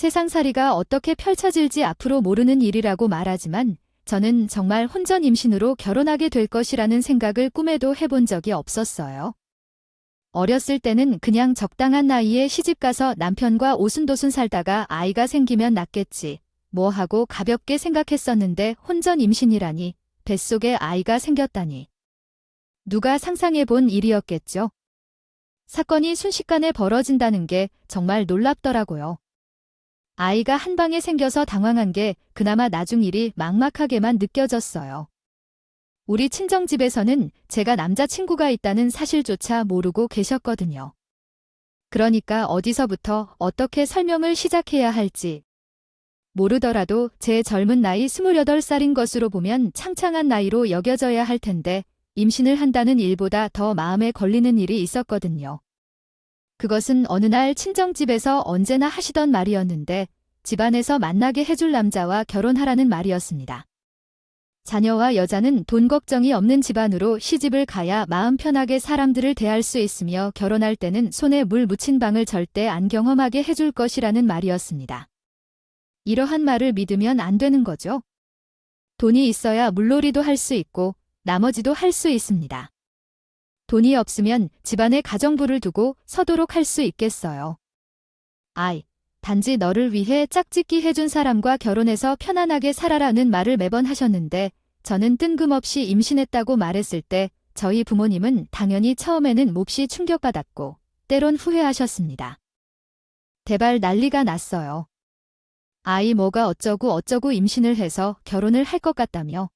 세상살이가 어떻게 펼쳐질지 앞으로 모르는 일이라고 말하지만 저는 정말 혼전 임신으로 결혼하게 될 것이라는 생각을 꿈에도 해본 적이 없었어요. 어렸을 때는 그냥 적당한 나이에 시집가서 남편과 오순도순 살다가 아이가 생기면 낫겠지, 뭐 하고 가볍게 생각했었는데 혼전 임신이라니, 뱃속에 아이가 생겼다니. 누가 상상해 본 일이었겠죠? 사건이 순식간에 벌어진다는 게 정말 놀랍더라고요. 아이가 한 방에 생겨서 당황한 게 그나마 나중 일이 막막하게만 느껴졌어요. 우리 친정집에서는 제가 남자친구가 있다는 사실조차 모르고 계셨거든요. 그러니까 어디서부터 어떻게 설명을 시작해야 할지 모르더라도 제 젊은 나이 28살인 것으로 보면 창창한 나이로 여겨져야 할 텐데 임신을 한다는 일보다 더 마음에 걸리는 일이 있었거든요. 그것은 어느 날 친정집에서 언제나 하시던 말이었는데 집안에서 만나게 해줄 남자와 결혼하라는 말이었습니다. 자녀와 여자는 돈 걱정이 없는 집안으로 시집을 가야 마음 편하게 사람들을 대할 수 있으며 결혼할 때는 손에 물 묻힌 방을 절대 안 경험하게 해줄 것이라는 말이었습니다. 이러한 말을 믿으면 안 되는 거죠. 돈이 있어야 물놀이도 할 수 있고 나머지도 할 수 있습니다. 돈이 없으면 집안에 가정부를 두고 서도록 할 수 있겠어요. 단지 너를 위해 짝짓기 해준 사람과 결혼해서 편안하게 살아라는 말을 매번 하셨는데 저는 뜬금없이 임신했다고 말했을 때 저희 부모님은 당연히 처음에는 몹시 충격받았고 때론 후회하셨습니다. 대발 난리가 났어요. 아이 뭐가 어쩌고 임신을 해서 결혼을 할 것 같다며.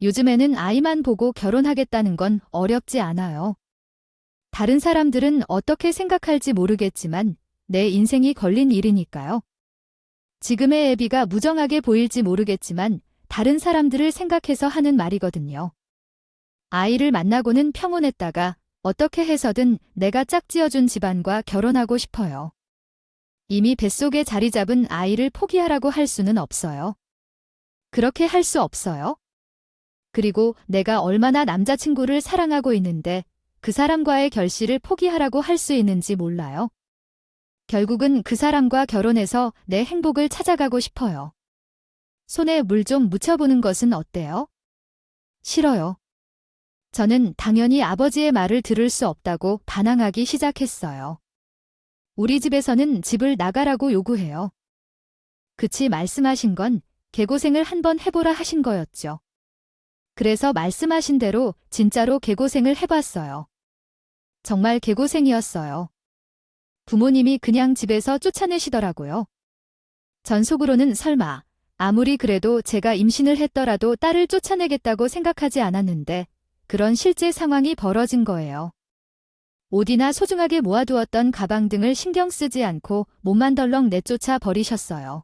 요즘에는 아이만 보고 결혼하겠다는 건 어렵지 않아요. 다른 사람들은 어떻게 생각할지 모르겠지만 내 인생이 걸린 일이니까요. 지금의 애비가 무정하게 보일지 모르겠지만 다른 사람들을 생각해서 하는 말이거든요. 아이를 만나고는 평온했다가 어떻게 해서든 내가 짝지어준 집안과 결혼하고 싶어요. 이미 뱃속에 자리 잡은 아이를 포기하라고 할 수는 없어요. 그렇게 할 수 없어요. 그리고 내가 얼마나 남자친구를 사랑하고 있는데 그 사람과의 결실을 포기하라고 할 수 있는지 몰라요. 결국은 그 사람과 결혼해서 내 행복을 찾아가고 싶어요. 손에 물 좀 묻혀보는 것은 어때요? 싫어요. 저는 당연히 아버지의 말을 들을 수 없다고 반항하기 시작했어요. 우리 집에서는 집을 나가라고 요구해요. 그치 말씀하신 건 개고생을 한번 해보라 하신 거였죠. 그래서 말씀하신 대로 진짜로 개고생을 해봤어요. 정말 개고생이었어요. 부모님이 그냥 집에서 쫓아내시더라고요. 전 속으로는 설마 아무리 그래도 제가 임신을 했더라도 딸을 쫓아내겠다고 생각하지 않았는데 그런 실제 상황이 벌어진 거예요. 옷이나 소중하게 모아두었던 가방 등을 신경 쓰지 않고 몸만 덜렁 내쫓아 버리셨어요.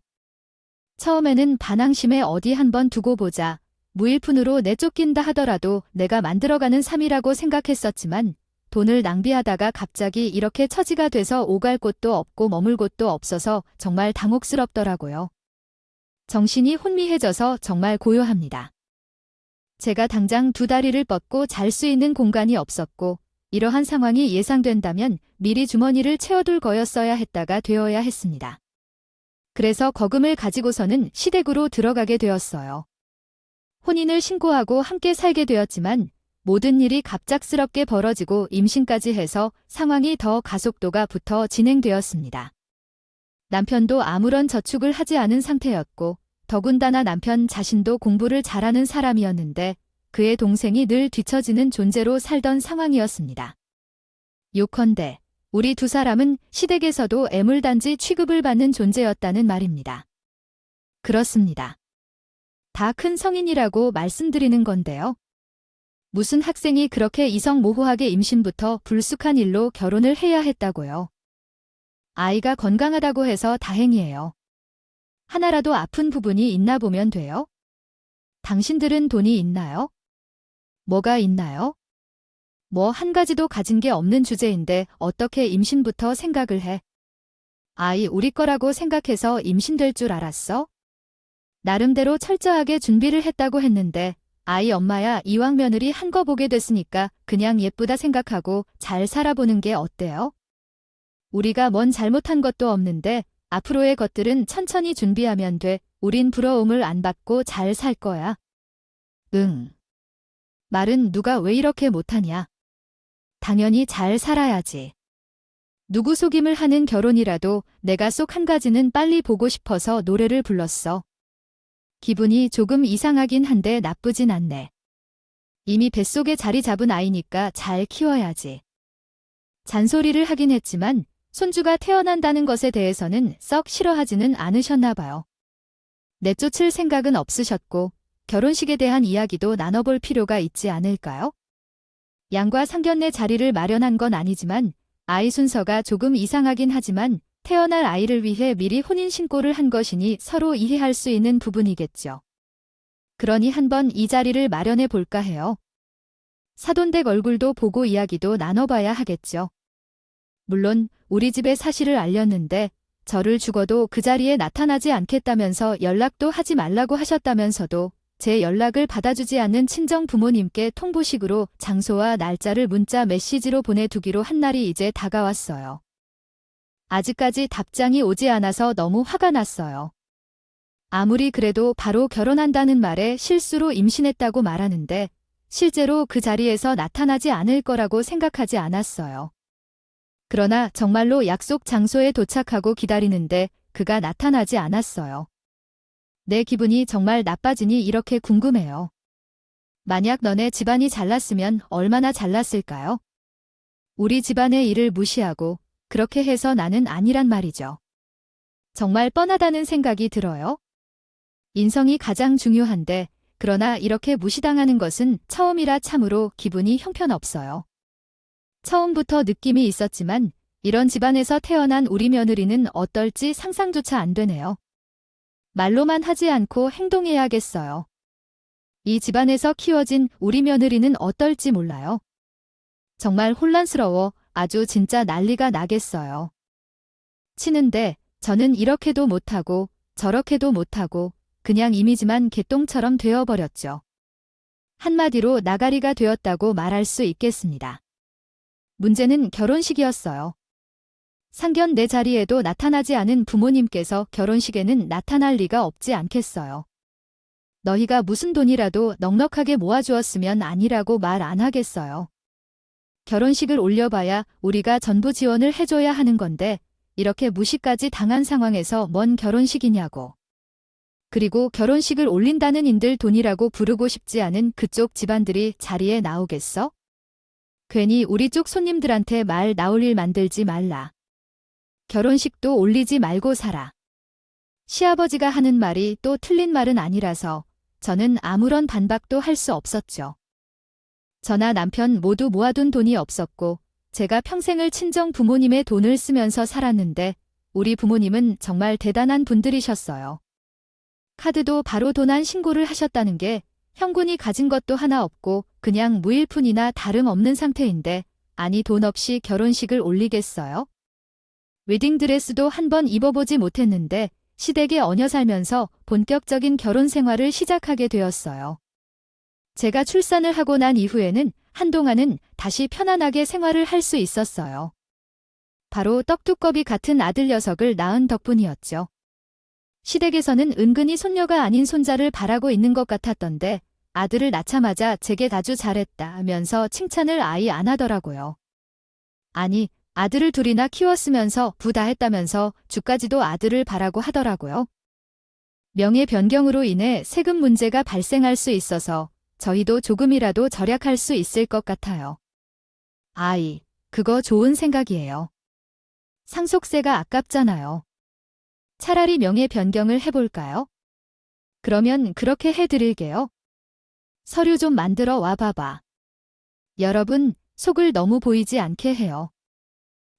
처음에는 반항심에 어디 한번 두고 보자, 무일푼으로 내쫓긴다 하더라도 내가 만들어가는 삶이라고 생각했었지만 돈을 낭비하다가 갑자기 이렇게 처지가 돼서 오갈 곳도 없고 머물 곳도 없어서 정말 당혹스럽더라고요. 정신이 혼미해져서 정말 고요합니다. 제가 당장 두 다리를 뻗고 잘 수 있는 공간이 없었고 이러한 상황이 예상된다면 미리 주머니를 채워둘 거였어야 했다가 되어야 했습니다. 그래서 거금을 가지고서는 시댁으로 들어가게 되었어요. 혼인을 신고하고 함께 살게 되었지만 모든 일이 갑작스럽게 벌어지고 임신까지 해서 상황이 더 가속도가 붙어 진행되었습니다. 남편도 아무런 저축을 하지 않은 상태였고 더군다나 남편 자신도 공부를 잘하는 사람이었는데 그의 동생이 늘 뒤처지는 존재로 살던 상황이었습니다. 요컨대 우리 두 사람은 시댁에서도 애물단지 취급을 받는 존재였다는 말입니다. 그렇습니다. 다 큰 성인이라고 말씀드리는 건데요. 무슨 학생이 그렇게 이성모호하게 임신부터 불쑥한 일로 결혼을 해야 했다고요. 아이가 건강하다고 해서 다행이에요. 하나라도 아픈 부분이 있나 보면 돼요. 당신들은 돈이 있나요? 뭐가 있나요? 뭐 한 가지도 가진 게 없는 주제인데 어떻게 임신부터 생각을 해? 아이 우리 거라고 생각해서 임신될 줄 알았어? 나름대로 철저하게 준비를 했다고 했는데 아이 엄마야 이왕 며느리 한 거 보게 됐으니까 그냥 예쁘다 생각하고 잘 살아보는 게 어때요? 우리가 뭔 잘못한 것도 없는데 앞으로의 것들은 천천히 준비하면 돼. 우린 부러움을 안 받고 잘 살 거야. 응. 말은 누가 왜 이렇게 못하냐? 당연히 잘 살아야지. 누구 속임을 하는 결혼이라도 내가 쏙 한 가지는 빨리 보고 싶어서 노래를 불렀어. 기분이 조금 이상하긴 한데 나쁘진 않네. 이미 뱃속에 자리 잡은 아이니까 잘 키워야지. 잔소리를 하긴 했지만 손주가 태어난다는 것에 대해서는 썩 싫어하지는 않으셨나 봐요. 내쫓을 생각은 없으셨고 결혼식에 대한 이야기도 나눠볼 필요가 있지 않을까요? 양과 상견례 자리를 마련한 건 아니지만 아이 순서가 조금 이상하긴 하지만 태어날 아이를 위해 미리 혼인신고를 한 것이니 서로 이해할 수 있는 부분이겠죠. 그러니 한번 이 자리를 마련해 볼까 해요. 사돈댁 얼굴도 보고 이야기도 나눠봐야 하겠죠. 물론 우리 집에 사실을 알렸는데 저를 죽어도 그 자리에 나타나지 않겠다면서 연락도 하지 말라고 하셨다면서도 제 연락을 받아주지 않는 친정 부모님께 통보식으로 장소와 날짜를 문자 메시지로 보내두기로 한 날이 이제 다가왔어요. 아직까지 답장이 오지 않아서 너무 화가 났어요. 아무리 그래도 바로 결혼한다는 말에 실수로 임신했다고 말하는데 실제로 그 자리에서 나타나지 않을 거라고 생각하지 않았어요. 그러나 정말로 약속 장소에 도착하고 기다리는데 그가 나타나지 않았어요. 내 기분이 정말 나빠지니 이렇게 궁금해요. 만약 너네 집안이 잘났으면 얼마나 잘났을까요? 우리 집안의 일을 무시하고 그렇게 해서 나는 아니란 말이죠. 정말 뻔하다는 생각이 들어요. 인성이 가장 중요한데 그러나 이렇게 무시당하는 것은 처음이라 참으로 기분이 형편없어요. 처음부터 느낌이 있었지만 이런 집안에서 태어난 우리 며느리는 어떨지 상상조차 안 되네요. 말로만 하지 않고 행동해야겠어요. 이 집안에서 키워진 우리 며느리는 어떨지 몰라요. 정말 혼란스러워 아주 진짜 난리가 나겠어요. 치는데 저는 이렇게도 못하고 저렇게도 못하고 그냥 이미지만 개똥처럼 되어버렸죠. 한마디로 나가리가 되었다고 말할 수 있겠습니다. 문제는 결혼식이었어요. 상견 내 자리에도 나타나지 않은 부모님께서 결혼식에는 나타날 리가 없지 않겠어요. 너희가 무슨 돈이라도 넉넉하게 모아주었으면 아니라고 말 안 하겠어요. 결혼식을 올려봐야 우리가 전부 지원을 해줘야 하는 건데 이렇게 무시까지 당한 상황에서 뭔 결혼식이냐고. 그리고 결혼식을 올린다는 인들 돈이라고 부르고 싶지 않은 그쪽 집안들이 자리에 나오겠어? 괜히 우리 쪽 손님들한테 말 나올 일 만들지 말라. 결혼식도 올리지 말고 살아. 시아버지가 하는 말이 또 틀린 말은 아니라서 저는 아무런 반박도 할 수 없었죠. 저나 남편 모두 모아둔 돈이 없었고 제가 평생을 친정 부모님의 돈을 쓰면서 살았는데 우리 부모님은 정말 대단한 분들이셨어요. 카드도 바로 도난 신고를 하셨다는 게 형군이 가진 것도 하나 없고 그냥 무일푼이나 다름없는 상태인데 아니 돈 없이 결혼식을 올리겠어요? 웨딩드레스도 한 번 입어보지 못했는데 시댁에 얹혀 살면서 본격적인 결혼 생활을 시작하게 되었어요. 제가 출산을 하고 난 이후에는 한동안은 다시 편안하게 생활을 할 수 있었어요. 바로 떡두꺼비 같은 아들 녀석을 낳은 덕분이었죠. 시댁에서는 은근히 손녀가 아닌 손자를 바라고 있는 것 같았던데 아들을 낳자마자 제게 아주 잘했다 하면서 칭찬을 아예 안 하더라고요. 아니, 아들을 둘이나 키웠으면서 부다했다면서 주까지도 아들을 바라고 하더라고요. 명예 변경으로 인해 세금 문제가 발생할 수 있어서 저희도 조금이라도 절약할 수 있을 것 같아요. 아이, 그거 좋은 생각이에요. 상속세가 아깝잖아요. 차라리 명예 변경을 해볼까요? 그러면 그렇게 해드릴게요. 서류 좀 만들어 와봐봐. 여러분, 속을 너무 보이지 않게 해요.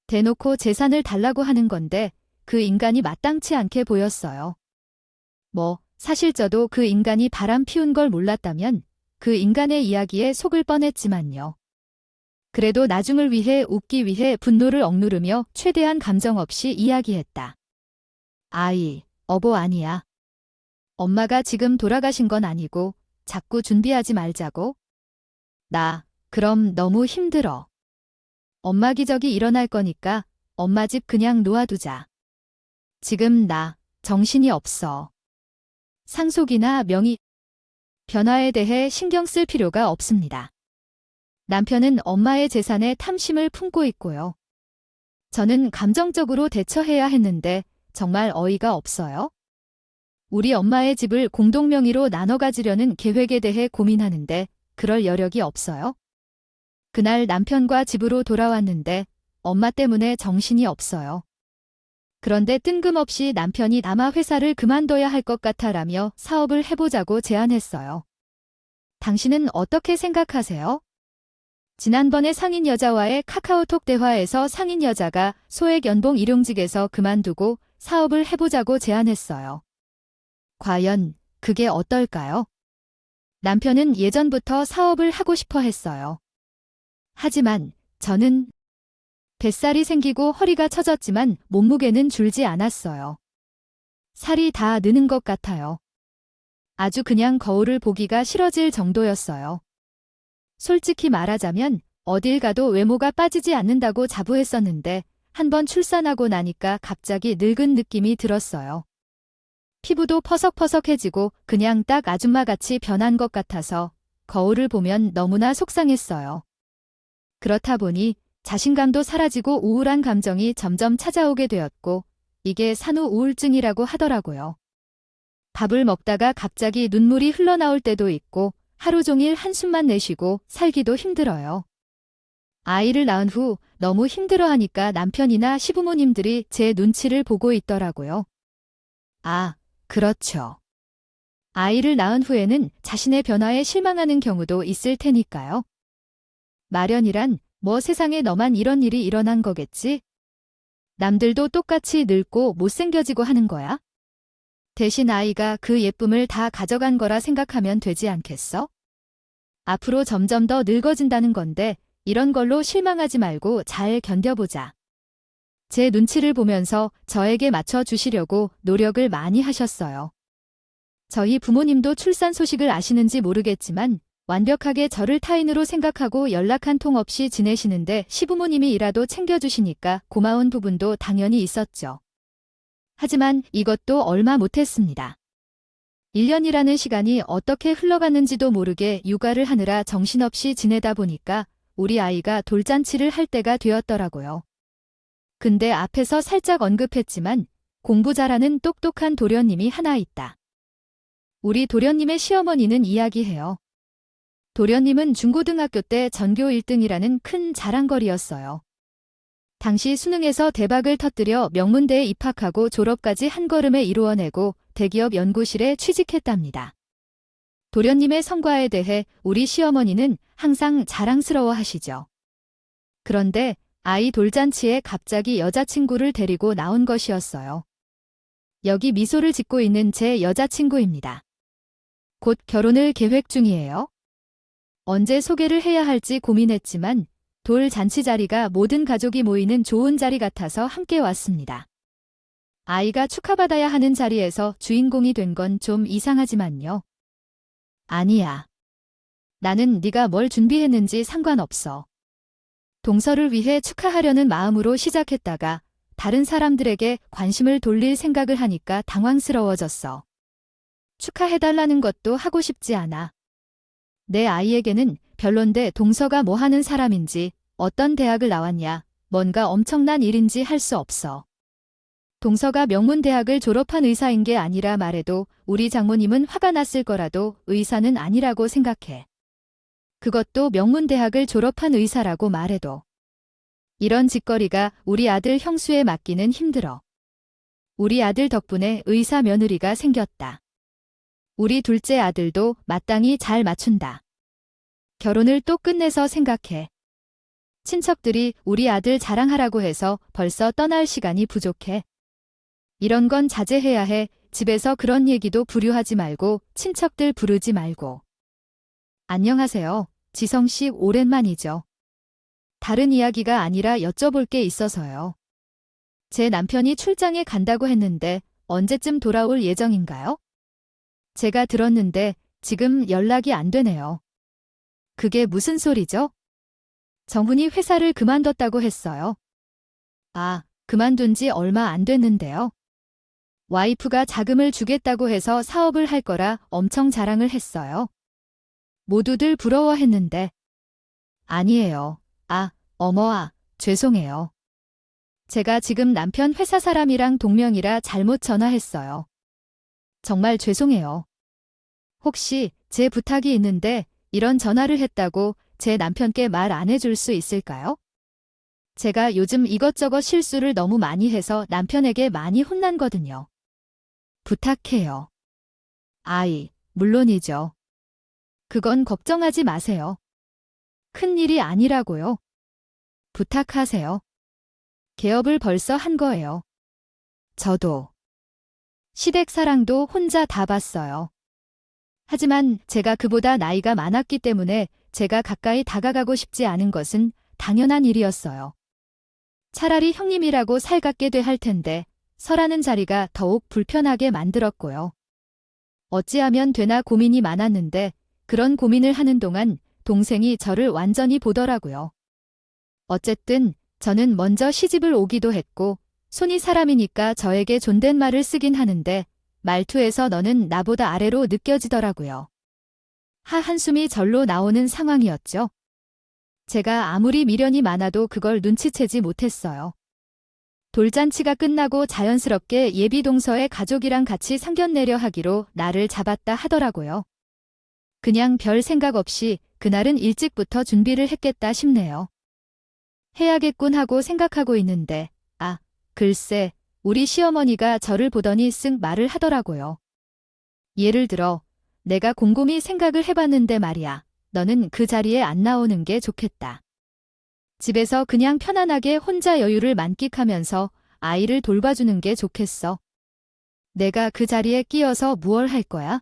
대놓고 재산을 달라고 하는 건데 그 인간이 마땅치 않게 보였어요. 사실 저도 그 인간이 바람 피운 걸 몰랐다면 그 인간의 이야기에 속을 뻔했지만요. 그래도 나중을 위해 웃기 위해 분노를 억누르며 최대한 감정 없이 이야기했다. 아이, 어보 아니야. 엄마가 지금 돌아가신 건 아니고 자꾸 준비하지 말자고. 그럼 너무 힘들어. 엄마 기적이 일어날 거니까 엄마 집 그냥 놓아두자. 지금 나 정신이 없어. 상속이나 명의, 변화에 대해 신경 쓸 필요가 없습니다. 남편은 엄마의 재산에 탐심을 품고 있고요. 저는 감정적으로 대처해야 했는데 정말 어이가 없어요. 우리 엄마의 집을 공동 명의로 나눠 가지려는 계획에 대해 고민하는데 그럴 여력이 없어요. 그날 남편과 집으로 돌아왔는데 엄마 때문에 정신이 없어요. 그런데 뜬금없이 남편이 아마 회사를 그만둬야 할 것 같아라며 사업을 해보자고 제안했어요. 당신은 어떻게 생각하세요? 지난번에 상인 여자와의 카카오톡 대화에서 상인 여자가 소액 연봉 일용직에서 그만두고 사업을 해보자고 제안했어요. 과연 그게 어떨까요? 남편은 예전부터 사업을 하고 싶어 했어요. 하지만 저는 뱃살이 생기고 허리가 처졌지만 몸무게는 줄지 않았어요. 살이 다 느는 것 같아요. 아주 그냥 거울을 보기가 싫어질 정도였어요. 솔직히 말하자면 어딜 가도 외모가 빠지지 않는다고 자부했었는데 한번 출산하고 나니까 갑자기 늙은 느낌이 들었어요. 피부도 퍼석퍼석해지고 그냥 딱 아줌마같이 변한 것 같아서 거울을 보면 너무나 속상했어요. 그렇다 보니 자신감도 사라지고 우울한 감정이 점점 찾아오게 되었고 이게 산후 우울증이라고 하더라고요. 밥을 먹다가 갑자기 눈물이 흘러나올 때도 있고 하루 종일 한숨만 내쉬고 살기도 힘들어요. 아이를 낳은 후 너무 힘들어하니까 남편이나 시부모님들이 제 눈치를 보고 있더라고요. 아, 그렇죠. 아이를 낳은 후에는 자신의 변화에 실망하는 경우도 있을 테니까요. 마련이란 뭐 세상에 너만 이런 일이 일어난 거겠지? 남들도 똑같이 늙고 못생겨지고 하는 거야? 대신 아이가 그 예쁨을 다 가져간 거라 생각하면 되지 않겠어? 앞으로 점점 더 늙어진다는 건데 이런 걸로 실망하지 말고 잘 견뎌보자. 제 눈치를 보면서 저에게 맞춰주시려고 노력을 많이 하셨어요. 저희 부모님도 출산 소식을 아시는지 모르겠지만 완벽하게 저를 타인으로 생각하고 연락 한 통 없이 지내시는데 시부모님이 이라도 챙겨주시니까 고마운 부분도 당연히 있었죠. 하지만 이것도 얼마 못했습니다. 1년이라는 시간이 어떻게 흘러갔는지도 모르게 육아를 하느라 정신없이 지내다 보니까 우리 아이가 돌잔치를 할 때가 되었더라고요. 근데 앞에서 살짝 언급했지만 공부 잘하는 똑똑한 도련님이 하나 있다. 우리 도련님의 시어머니는 이야기해요. 도련님은 중고등학교 때 전교 1등이라는 큰 자랑거리였어요. 당시 수능에서 대박을 터뜨려 명문대에 입학하고 졸업까지 한 걸음에 이루어내고 대기업 연구실에 취직했답니다. 도련님의 성과에 대해 우리 시어머니는 항상 자랑스러워 하시죠. 그런데 아이 돌잔치에 갑자기 여자친구를 데리고 나온 것이었어요. 여기 미소를 짓고 있는 제 여자친구입니다. 곧 결혼을 계획 중이에요. 언제 소개를 해야 할지 고민했지만 돌 잔치 자리가 모든 가족이 모이는 좋은 자리 같아서 함께 왔습니다. 아이가 축하받아야 하는 자리에서 주인공이 된 건 좀 이상하지만요. 아니야. 나는 네가 뭘 준비했는지 상관없어. 동서를 위해 축하하려는 마음으로 시작했다가 다른 사람들에게 관심을 돌릴 생각을 하니까 당황스러워졌어. 축하해달라는 것도 하고 싶지 않아. 내 아이에게는 별론데 동서가 뭐 하는 사람인지, 어떤 대학을 나왔냐, 뭔가 엄청난 일인지 할 수 없어. 동서가 명문대학을 졸업한 의사인 게 아니라 말해도 우리 장모님은 화가 났을 거라도 의사는 아니라고 생각해. 그것도 명문대학을 졸업한 의사라고 말해도. 이런 짓거리가 우리 아들 형수에 맡기는 힘들어. 우리 아들 덕분에 의사 며느리가 생겼다. 우리 둘째 아들도 마땅히 잘 맞춘다. 결혼을 또 끝내서 생각해. 친척들이 우리 아들 자랑하라고 해서 벌써 떠날 시간이 부족해. 이런 건 자제해야 해. 집에서 그런 얘기도 부류하지 말고 친척들 부르지 말고. 안녕하세요. 지성씨 오랜만이죠. 다른 이야기가 아니라 여쭤볼 게 있어서요. 제 남편이 출장에 간다고 했는데 언제쯤 돌아올 예정인가요? 제가 들었는데 지금 연락이 안 되네요. 그게 무슨 소리죠? 정훈이 회사를 그만뒀다고 했어요. 아, 그만둔 지 얼마 안 됐는데요. 와이프가 자금을 주겠다고 해서 사업을 할 거라 엄청 자랑을 했어요. 모두들 부러워했는데. 아니에요. 어머아, 죄송해요. 제가 지금 남편 회사 사람이랑 동명이라 잘못 전화했어요. 정말 죄송해요. 혹시 제 부탁이 있는데 이런 전화를 했다고 제 남편께 말 안 해줄 수 있을까요? 제가 요즘 이것저것 실수를 너무 많이 해서 남편에게 많이 혼난거든요. 부탁해요. 물론이죠. 그건 걱정하지 마세요. 큰일이 아니라고요. 부탁하세요. 개업을 벌써 한 거예요. 저도. 시댁사랑도 혼자 다 봤어요. 하지만 제가 그보다 나이가 많았기 때문에 제가 가까이 다가가고 싶지 않은 것은 당연한 일이었어요. 차라리 형님이라고 살갑게 돼 할 텐데 설하는 자리가 더욱 불편하게 만들었고요. 어찌하면 되나 고민이 많았는데 그런 고민을 하는 동안 동생이 저를 완전히 보더라고요. 어쨌든 저는 먼저 시집을 오기도 했고 손이 사람이니까 저에게 존댓말을 쓰긴 하는데 말투에서 너는 나보다 아래로 느껴지더라고요. 한숨이 절로 나오는 상황이었죠. 제가 아무리 미련이 많아도 그걸 눈치채지 못했어요. 돌잔치가 끝나고 자연스럽게 예비 동서의 가족이랑 같이 상견례려 하기로 날을 잡았다 하더라고요. 그냥 별 생각 없이 그날은 일찍부터 준비를 했겠다 싶네요. 해야겠군 하고 생각하고 있는데 글쎄 우리 시어머니가 저를 보더니 쓱 말을 하더라고요. 예를 들어 내가 곰곰이 생각을 해봤는데 말이야. 너는 그 자리에 안 나오는 게 좋겠다. 집에서 그냥 편안하게 혼자 여유를 만끽하면서 아이를 돌봐주는 게 좋겠어. 내가 그 자리에 끼어서 무얼 할 거야?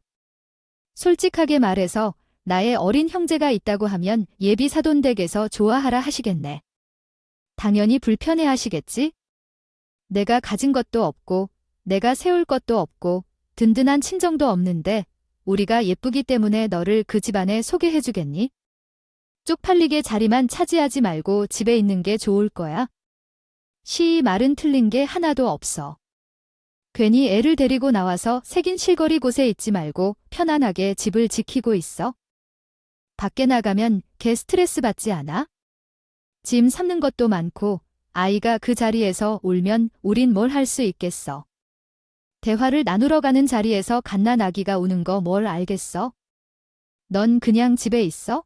솔직하게 말해서 나의 어린 형제가 있다고 하면 예비 사돈댁에서 좋아하라 하시겠네. 당연히 불편해 하시겠지? 내가 가진 것도 없고 내가 세울 것도 없고 든든한 친정도 없는데 우리가 예쁘기 때문에 너를 그 집안에 소개해주겠니? 쪽팔리게 자리만 차지하지 말고 집에 있는 게 좋을 거야. 말은 틀린 게 하나도 없어. 괜히 애를 데리고 나와서 새긴 실거리 곳에 있지 말고 편안하게 집을 지키고 있어. 밖에 나가면 걔 스트레스 받지 않아? 짐 삶는 것도 많고 아이가 그 자리에서 울면 우린 뭘 할 수 있겠어. 대화를 나누러 가는 자리에서 갓난 아기가 우는 거 뭘 알겠어? 넌 그냥 집에 있어?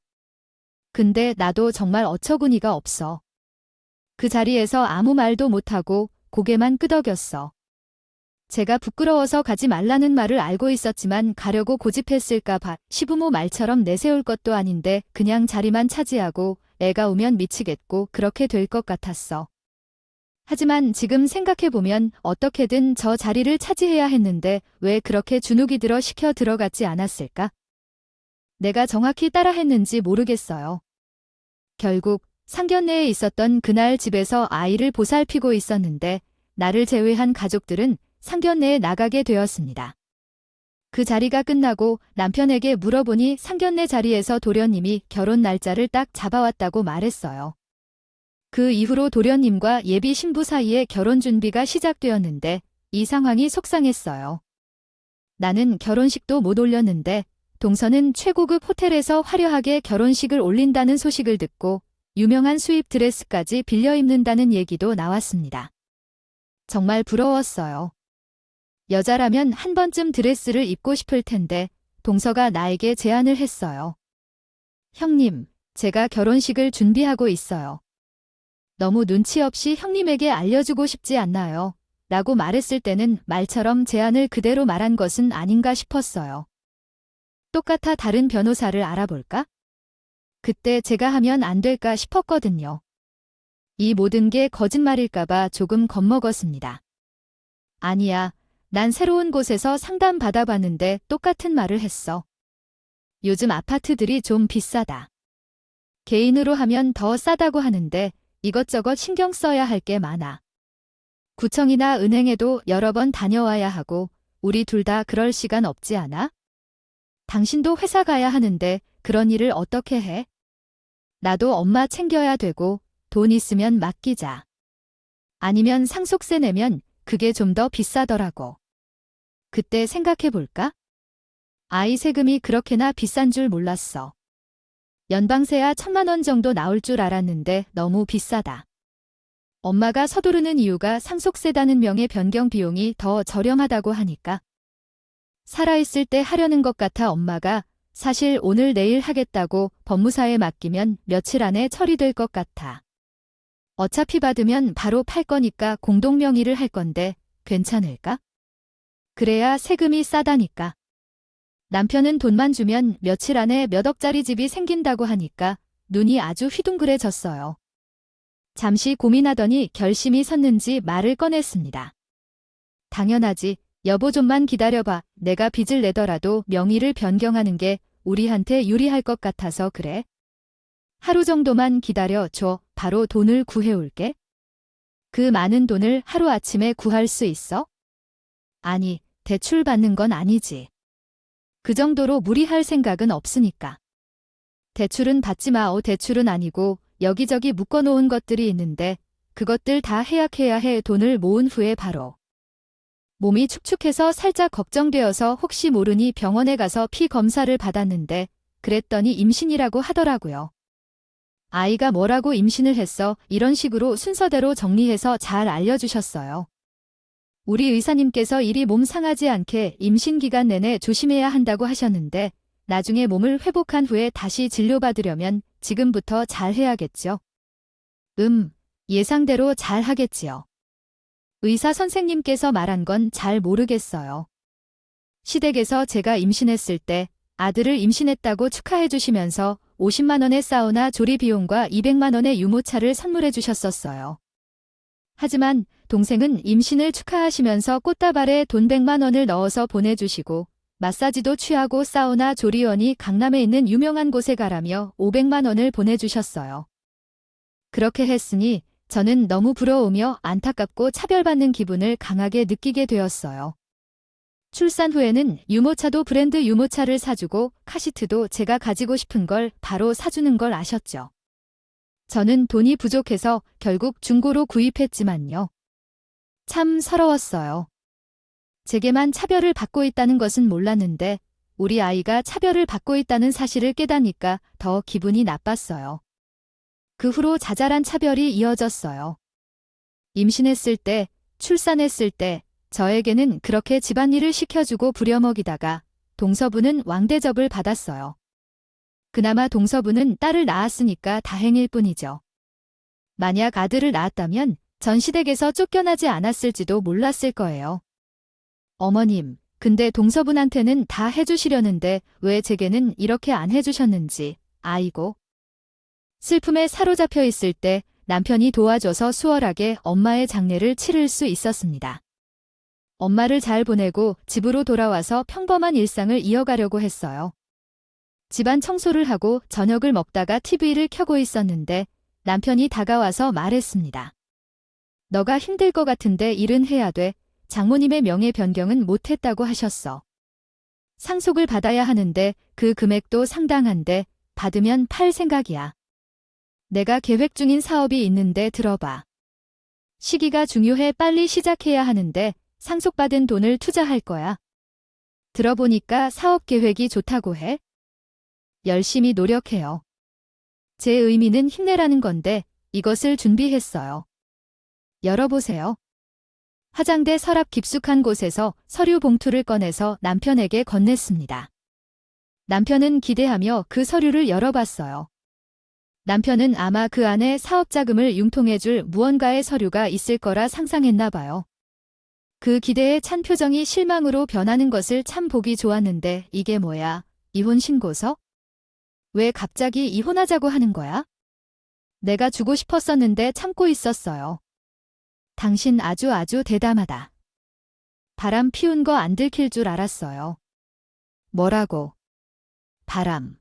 근데 나도 정말 어처구니가 없어. 그 자리에서 아무 말도 못하고 고개만 끄덕였어. 제가 부끄러워서 가지 말라는 말을 알고 있었지만 가려고 고집했을까 봐 시부모 말처럼 내세울 것도 아닌데 그냥 자리만 차지하고 애가 우면 미치겠고 그렇게 될 것 같았어. 하지만 지금 생각해보면 어떻게든 저 자리를 차지해야 했는데 왜 그렇게 주눅이 들어 시켜 들어갔지 않았을까? 내가 정확히 따라했는지 모르겠어요. 결국 상견례에 있었던 그날 집에서 아이를 보살피고 있었는데 나를 제외한 가족들은 상견례에 나가게 되었습니다. 그 자리가 끝나고 남편에게 물어보니 상견례 자리에서 도련님이 결혼 날짜를 딱 잡아왔다고 말했어요. 그 이후로 도련님과 예비 신부 사이에 결혼 준비가 시작되었는데 이 상황이 속상했어요. 나는 결혼식도 못 올렸는데 동서는 최고급 호텔에서 화려하게 결혼식을 올린다는 소식을 듣고 유명한 수입 드레스까지 빌려 입는다는 얘기도 나왔습니다. 정말 부러웠어요. 여자라면 한 번쯤 드레스를 입고 싶을 텐데 동서가 나에게 제안을 했어요. 형님, 제가 결혼식을 준비하고 있어요. 너무 눈치 없이 형님에게 알려주고 싶지 않나요? 라고 말했을 때는 말처럼 제안을 그대로 말한 것은 아닌가 싶었어요. 똑같아 다른 변호사를 알아볼까? 그때 제가 하면 안 될까 싶었거든요. 이 모든 게 거짓말일까봐 조금 겁먹었습니다. 아니야, 난 새로운 곳에서 상담 받아봤는데 똑같은 말을 했어. 요즘 아파트들이 좀 비싸다. 개인으로 하면 더 싸다고 하는데 이것저것 신경 써야 할 게 많아. 구청이나 은행에도 여러 번 다녀와야 하고 우리 둘 다 그럴 시간 없지 않아? 당신도 회사 가야 하는데 그런 일을 어떻게 해? 나도 엄마 챙겨야 되고 돈 있으면 맡기자. 아니면 상속세 내면 그게 좀 더 비싸더라고. 그때 생각해볼까? 아이 세금이 그렇게나 비싼 줄 몰랐어. 연방세야 1,000만 원 정도 나올 줄 알았는데 너무 비싸다. 엄마가 서두르는 이유가 상속세다는 명의 변경 비용이 더 저렴하다고 하니까. 살아있을 때 하려는 것 같아 엄마가 사실 오늘 내일 하겠다고 법무사에 맡기면 며칠 안에 처리될 것 같아. 어차피 받으면 바로 팔 거니까 공동명의를 할 건데 괜찮을까? 그래야 세금이 싸다니까. 남편은 돈만 주면 며칠 안에 몇 억짜리 집이 생긴다고 하니까 눈이 아주 휘둥그레졌어요. 잠시 고민하더니 결심이 섰는지 말을 꺼냈습니다. 당연하지. 여보 좀만 기다려봐. 내가 빚을 내더라도 명의를 변경하는 게 우리한테 유리할 것 같아서 그래. 하루 정도만 기다려줘. 바로 돈을 구해올게. 그 많은 돈을 하루아침에 구할 수 있어? 아니, 대출 받는 건 아니지. 그 정도로 무리할 생각은 없으니까. 대출은 받지 마오. 대출은 아니고 여기저기 묶어놓은 것들이 있는데 그것들 다 해약해야 해. 돈을 모은 후에 바로. 몸이 축축해서 살짝 걱정되어서 혹시 모르니 병원에 가서 피 검사를 받았는데 그랬더니 임신이라고 하더라고요. 아이가 뭐라고 임신을 했어? 이런 식으로 순서대로 정리해서 잘 알려주셨어요. 우리 의사님께서 일이 몸 상하지 않게 임신 기간 내내 조심해야 한다고 하셨는데 나중에 몸을 회복한 후에 다시 진료받으려면 지금부터 잘 해야겠죠. 예상대로 잘 하겠지요. 의사 선생님께서 말한 건 잘 모르겠어요. 시댁에서 제가 임신했을 때 아들을 임신했다고 축하해 주시면서 50만 원의 사우나 조리 비용과 200만 원의 유모차를 선물해 주셨었어요. 하지만 동생은 임신을 축하하시면서 꽃다발에 돈 100만 원을 넣어서 보내주시고 마사지도 취하고 사우나 조리원이 강남에 있는 유명한 곳에 가라며 500만 원을 보내주셨어요. 그렇게 했으니 저는 너무 부러우며 안타깝고 차별받는 기분을 강하게 느끼게 되었어요. 출산 후에는 유모차도 브랜드 유모차를 사주고 카시트도 제가 가지고 싶은 걸 바로 사주는 걸 아셨죠. 저는 돈이 부족해서 결국 중고로 구입했지만요. 참 서러웠어요. 제게만 차별을 받고 있다는 것은 몰랐는데 우리 아이가 차별을 받고 있다는 사실을 깨닫니까 더 기분이 나빴어요. 그 후로 자잘한 차별이 이어졌어요. 임신했을 때, 출산했을 때 저에게는 그렇게 집안일을 시켜주고 부려먹이다가 동서부는 왕대접을 받았어요. 그나마 동서부는 딸을 낳았으니까 다행일 뿐이죠. 만약 아들을 낳았다면 전 시댁에서 쫓겨나지 않았을지도 몰랐을 거예요. 어머님, 근데 동서분한테는 다 해주시려는데 왜 제게는 이렇게 안 해주셨는지, 아이고. 슬픔에 사로잡혀 있을 때 남편이 도와줘서 수월하게 엄마의 장례를 치를 수 있었습니다. 엄마를 잘 보내고 집으로 돌아와서 평범한 일상을 이어가려고 했어요. 집안 청소를 하고 저녁을 먹다가 TV를 켜고 있었는데 남편이 다가와서 말했습니다. 너가 힘들 것 같은데 일은 해야 돼. 장모님의 명예 변경은 못했다고 하셨어. 상속을 받아야 하는데 그 금액도 상당한데 받으면 팔 생각이야. 내가 계획 중인 사업이 있는데 들어봐. 시기가 중요해. 빨리 시작해야 하는데 상속받은 돈을 투자할 거야. 들어보니까 사업 계획이 좋다고 해. 열심히 노력해요. 제 의미는 힘내라는 건데 이것을 준비했어요. 열어보세요. 화장대 서랍 깊숙한 곳에서 서류 봉투를 꺼내서 남편에게 건넸습니다. 남편은 기대하며 그 서류를 열어봤어요. 남편은 아마 그 안에 사업자금을 융통해줄 무언가의 서류가 있을 거라 상상했나 봐요. 그 기대에 찬 표정이 실망으로 변하는 것을 참 보기 좋았는데 이게 뭐야? 이혼 신고서? 왜 갑자기 이혼하자고 하는 거야? 내가 주고 싶었었는데 참고 있었어요. 당신 아주 대담하다. 바람 피운 거 안 들킬 줄 알았어요. 뭐라고? 바람.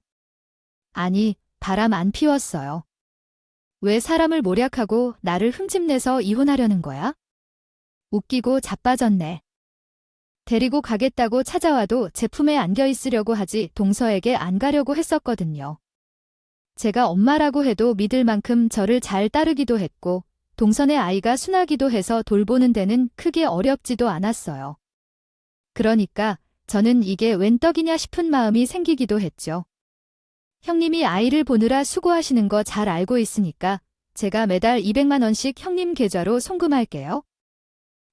아니, 바람 안 피웠어요. 왜 사람을 모략하고 나를 흠집내서 이혼하려는 거야? 웃기고 자빠졌네. 데리고 가겠다고 찾아와도 제품에 안겨 있으려고 하지 동서에게 안 가려고 했었거든요. 제가 엄마라고 해도 믿을 만큼 저를 잘 따르기도 했고 동선의 아이가 순하기도 해서 돌보는 데는 크게 어렵지도 않았어요. 그러니까 저는 이게 웬 떡이냐 싶은 마음이 생기기도 했죠. 형님이 아이를 보느라 수고하시는 거 잘 알고 있으니까 제가 매달 200만 원씩 형님 계좌로 송금할게요.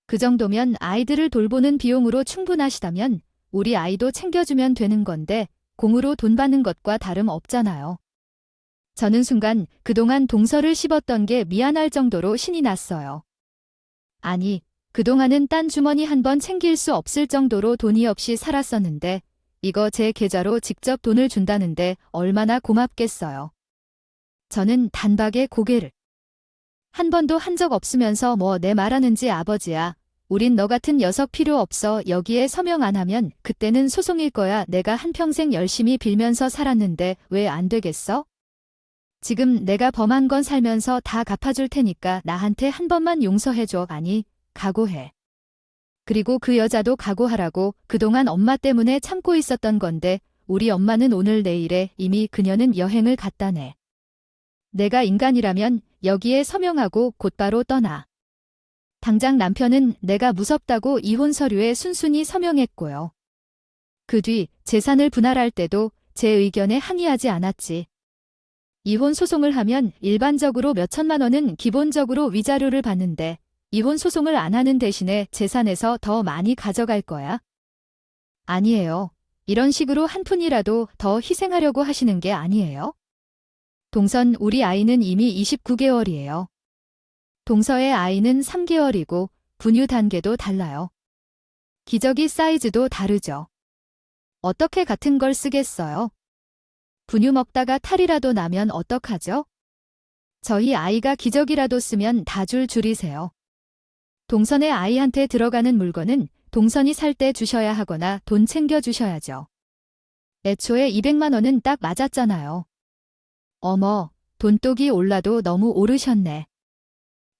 그 정도면 아이들을 돌보는 비용으로 충분하시다면 우리 아이도 챙겨주면 되는 건데 공으로 돈 받는 것과 다름 없잖아요. 저는 순간 그동안 동서를 씹었던 게 미안할 정도로 신이 났어요. 아니, 그동안은 딴 주머니 한 번 챙길 수 없을 정도로 돈이 없이 살았었는데 이거 제 계좌로 직접 돈을 준다는데 얼마나 고맙겠어요. 저는 단박에 고개를 한 번도 한 적 없으면서 뭐 내 말하는지 아버지야. 우린 너 같은 녀석 필요 없어. 여기에 서명 안 하면 그때는 소송일 거야. 내가 한평생 열심히 빌면서 살았는데 왜 안 되겠어? 지금 내가 범한 건 살면서 다 갚아줄 테니까 나한테 한 번만 용서해줘. 아니, 각오해. 그리고 그 여자도 각오하라고. 그동안 엄마 때문에 참고 있었던 건데 우리 엄마는 오늘 내일에 이미 그녀는 여행을 갔다네. 내가 인간이라면 여기에 서명하고 곧바로 떠나. 당장 남편은 내가 무섭다고 이혼 서류에 순순히 서명했고요. 그 뒤 재산을 분할할 때도 제 의견에 항의하지 않았지. 이혼 소송을 하면 일반적으로 몇천만 원은 기본적으로 위자료를 받는데 이혼 소송을 안 하는 대신에 재산에서 더 많이 가져갈 거야? 아니에요. 이런 식으로 한 푼이라도 더 희생하려고 하시는 게 아니에요? 동선 우리 아이는 이미 29개월이에요. 동서의 아이는 3개월이고 분유 단계도 달라요. 기저귀 사이즈도 다르죠. 어떻게 같은 걸 쓰겠어요? 분유 먹다가 탈이라도 나면 어떡하죠? 저희 아이가 기저귀라도 쓰면 다 줄이세요. 동선의 아이한테 들어가는 물건은 동선이 살 때 주셔야 하거나 돈 챙겨 주셔야죠. 애초에 200만 원은 딱 맞았잖아요. 어머, 돈독이 올라도 너무 오르셨네.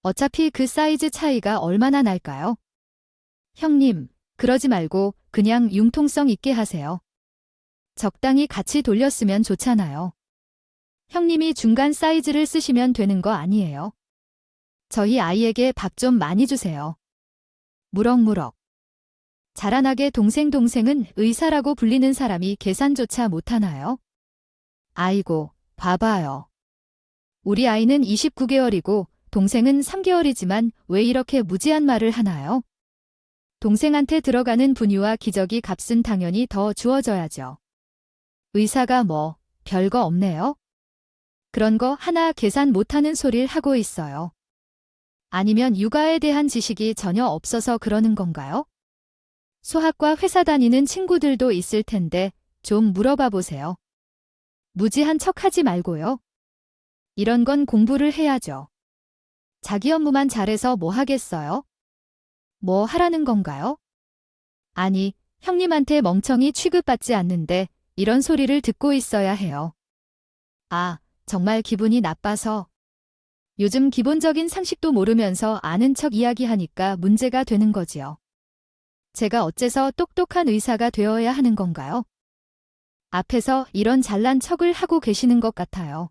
어차피 그 사이즈 차이가 얼마나 날까요? 형님, 그러지 말고 그냥 융통성 있게 하세요. 적당히 같이 돌렸으면 좋잖아요. 형님이 중간 사이즈를 쓰시면 되는 거 아니에요? 저희 아이에게 밥 좀 많이 주세요. 무럭무럭. 자라나게 동생은 의사라고 불리는 사람이 계산조차 못하나요? 아이고, 봐봐요. 우리 아이는 29개월이고 동생은 3개월이지만 왜 이렇게 무지한 말을 하나요? 동생한테 들어가는 분유와 기저귀 값은 당연히 더 주어져야죠. 의사가 뭐 별거 없네요. 그런 거 하나 계산 못하는 소리를 하고 있어요. 아니면 육아에 대한 지식이 전혀 없어서 그러는 건가요? 소학과 회사 다니는 친구들도 있을 텐데 좀 물어봐 보세요. 무지한 척하지 말고요. 이런 건 공부를 해야죠. 자기 업무만 잘해서 뭐 하겠어요? 뭐 하라는 건가요? 아니, 형님한테 멍청이 취급받지 않는데 이런 소리를 듣고 있어야 해요. 아, 정말 기분이 나빠서. 요즘 기본적인 상식도 모르면서 아는 척 이야기하니까 문제가 되는 거지요. 제가 어째서 똑똑한 의사가 되어야 하는 건가요? 앞에서 이런 잘난 척을 하고 계시는 것 같아요.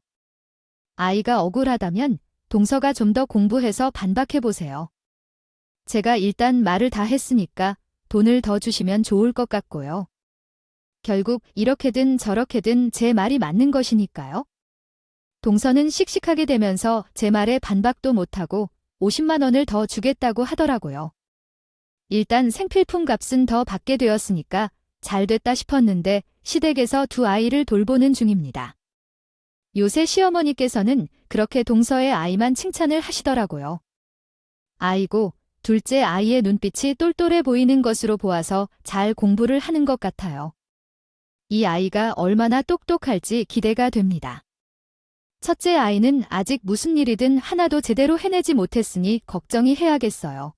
아이가 억울하다면 동서가 좀 더 공부해서 반박해보세요. 제가 일단 말을 다 했으니까 돈을 더 주시면 좋을 것 같고요. 결국 이렇게든 저렇게든 제 말이 맞는 것이니까요. 동서는 씩씩하게 되면서 제 말에 반박도 못하고 50만 원을 더 주겠다고 하더라고요. 일단 생필품 값은 더 받게 되었으니까 잘 됐다 싶었는데 시댁에서 두 아이를 돌보는 중입니다. 요새 시어머니께서는 그렇게 동서의 아이만 칭찬을 하시더라고요. 아이고, 둘째 아이의 눈빛이 똘똘해 보이는 것으로 보아서 잘 공부를 하는 것 같아요. 이 아이가 얼마나 똑똑할지 기대가 됩니다. 첫째 아이는 아직 무슨 일이든 하나도 제대로 해내지 못했으니 걱정이 해야겠어요.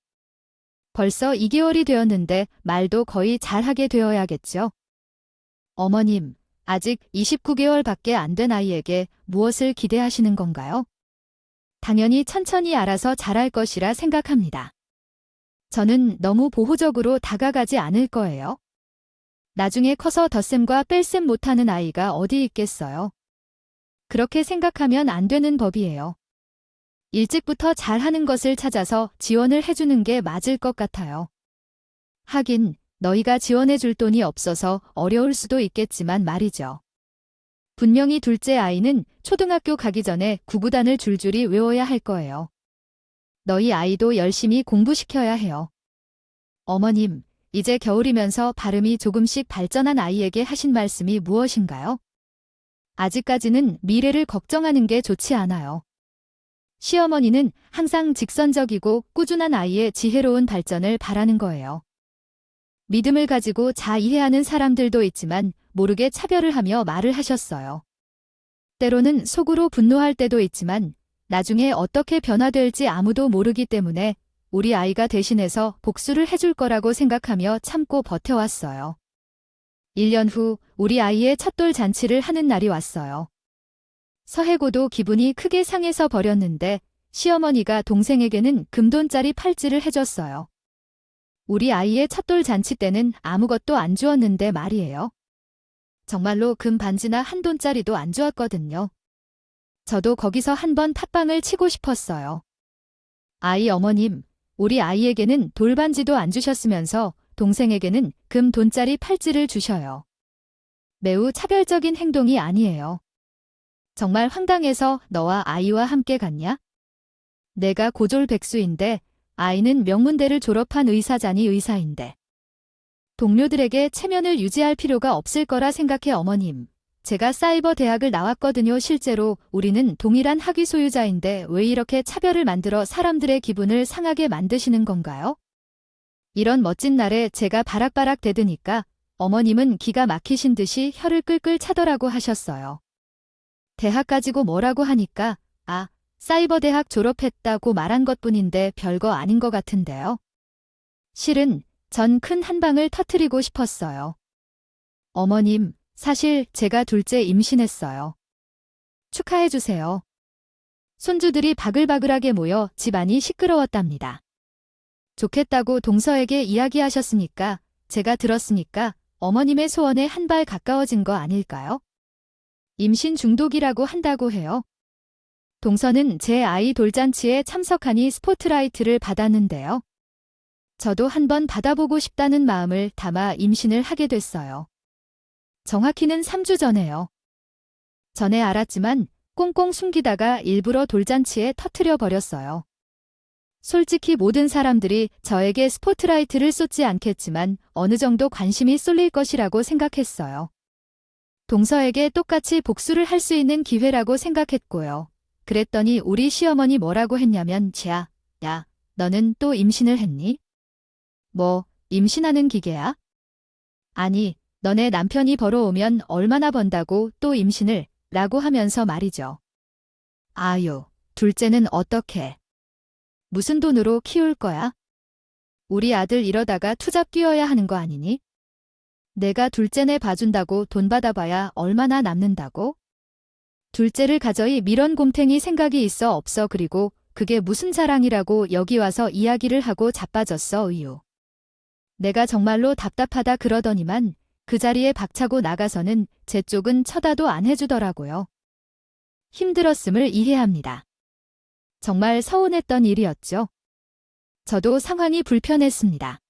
벌써 2개월이 되었는데 말도 거의 잘하게 되어야겠죠. 어머님, 아직 29개월밖에 안 된 아이에게 무엇을 기대하시는 건가요? 당연히 천천히 알아서 잘할 것이라 생각합니다. 저는 너무 보호적으로 다가가지 않을 거예요. 나중에 커서 덧셈과 뺄셈 못하는 아이가 어디 있겠어요. 그렇게 생각하면 안 되는 법이에요. 일찍부터 잘하는 것을 찾아서 지원을 해주는 게 맞을 것 같아요. 하긴 너희가 지원해줄 돈이 없어서 어려울 수도 있겠지만 말이죠. 분명히 둘째 아이는 초등학교 가기 전에 구구단을 줄줄이 외워야 할 거예요. 너희 아이도 열심히 공부시켜야 해요. 어머님, 이제 겨울이면서 발음이 조금씩 발전한 아이에게 하신 말씀이 무엇인가요? 아직까지는 미래를 걱정하는 게 좋지 않아요. 시어머니는 항상 직선적이고 꾸준한 아이의 지혜로운 발전을 바라는 거예요. 믿음을 가지고 이해하는 사람들도 있지만 모르게 차별을 하며 말을 하셨어요. 때로는 속으로 분노할 때도 있지만 나중에 어떻게 변화될지 아무도 모르기 때문에 우리 아이가 대신해서 복수를 해줄 거라고 생각하며 참고 버텨왔어요. 1년 후 우리 아이의 첫돌 잔치를 하는 날이 왔어요. 서해고도 기분이 크게 상해서 버렸는데 시어머니가 동생에게는 금돈짜리 팔찌를 해줬어요. 우리 아이의 첫돌 잔치 때는 아무것도 안 주었는데 말이에요. 정말로 금 반지나 한 돈짜리도 안 주었거든요. 저도 거기서 한번 팥방을 치고 싶었어요. 아이 어머님, 우리 아이에게는 돌반지도 안 주셨으면서 동생에게는 금 돈짜리 팔찌를 주셔요. 매우 차별적인 행동이 아니에요. 정말 황당해서 너와 아이와 함께 갔냐? 내가 고졸백수인데 아이는 명문대를 졸업한 의사자니 의사인데. 동료들에게 체면을 유지할 필요가 없을 거라 생각해 어머님. 제가 사이버 대학을 나왔거든요. 실제로 우리는 동일한 학위 소유자인데 왜 이렇게 차별을 만들어 사람들의 기분을 상하게 만드시는 건가요? 이런 멋진 날에 제가 바락바락 대드니까 어머님은 기가 막히신 듯이 혀를 끌끌 차더라고 하셨어요. 대학 가지고 뭐라고 하니까 사이버 대학 졸업했다고 말한 것뿐인데 별거 아닌 것 같은데요. 실은 전 큰 한 방을 터뜨리고 싶었어요. 어머님, 사실 제가 둘째 임신했어요. 축하해주세요. 손주들이 바글바글하게 모여 집안이 시끄러웠답니다. 좋겠다고 동서에게 이야기하셨으니까 제가 들었으니까 어머님의 소원에 한 발 가까워진 거 아닐까요? 임신 중독이라고 한다고 해요. 동서는 제 아이 돌잔치에 참석하니 스포트라이트를 받았는데요. 저도 한번 받아보고 싶다는 마음을 담아 임신을 하게 됐어요. 정확히는 3주 전에요. 전에 알았지만 꽁꽁 숨기다가 일부러 돌잔치에 터뜨려 버렸어요. 솔직히 모든 사람들이 저에게 스포트라이트를 쏟지 않겠지만 어느 정도 관심이 쏠릴 것이라고 생각했어요. 동서에게 똑같이 복수를 할 수 있는 기회라고 생각했고요. 그랬더니 우리 시어머니 뭐라고 했냐면 야, 너는 또 임신을 했니? 뭐, 임신하는 기계야? 아니, 너네 남편이 벌어오면 얼마나 번다고 또 임신을 라고 하면서 말이죠. 아유, 둘째는 어떻게? 무슨 돈으로 키울 거야? 우리 아들 이러다가 투잡 뛰어야 하는 거 아니니? 내가 둘째네 봐준다고 돈 받아봐야 얼마나 남는다고? 둘째를 가져이 미련곰탱이 생각이 있어 없어. 그리고 그게 무슨 자랑이라고 여기 와서 이야기를 하고 자빠졌어. 의유. 내가 정말로 답답하다 그러더니만 그 자리에 박차고 나가서는 제 쪽은 쳐다도 안 해주더라고요. 힘들었음을 이해합니다. 정말 서운했던 일이었죠. 저도 상황이 불편했습니다.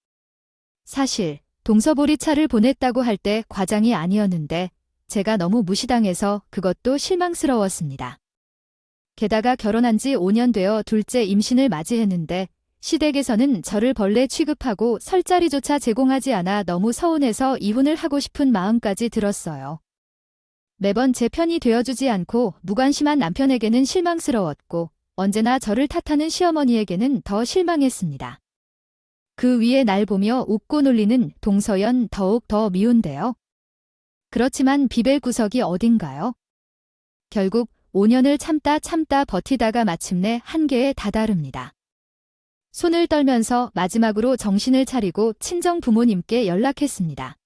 사실 동서보리차를 보냈다고 할 때 과장이 아니었는데 제가 너무 무시당해서 그것도 실망스러웠습니다. 게다가 결혼한 지 5년 되어 둘째 임신을 맞이했는데 시댁에서는 저를 벌레 취급하고 설 자리조차 제공하지 않아 너무 서운해서 이혼을 하고 싶은 마음까지 들었어요. 매번 제 편이 되어주지 않고 무관심한 남편에게는 실망스러웠고 언제나 저를 탓하는 시어머니에게는 더 실망했습니다. 그 위에 날 보며 웃고 놀리는 동서연 더욱 더 미운데요. 그렇지만 비벨 구석이 어딘가요? 결국 5년을 참다 버티다가 마침내 한계에 다다릅니다. 손을 떨면서 마지막으로 정신을 차리고 친정 부모님께 연락했습니다.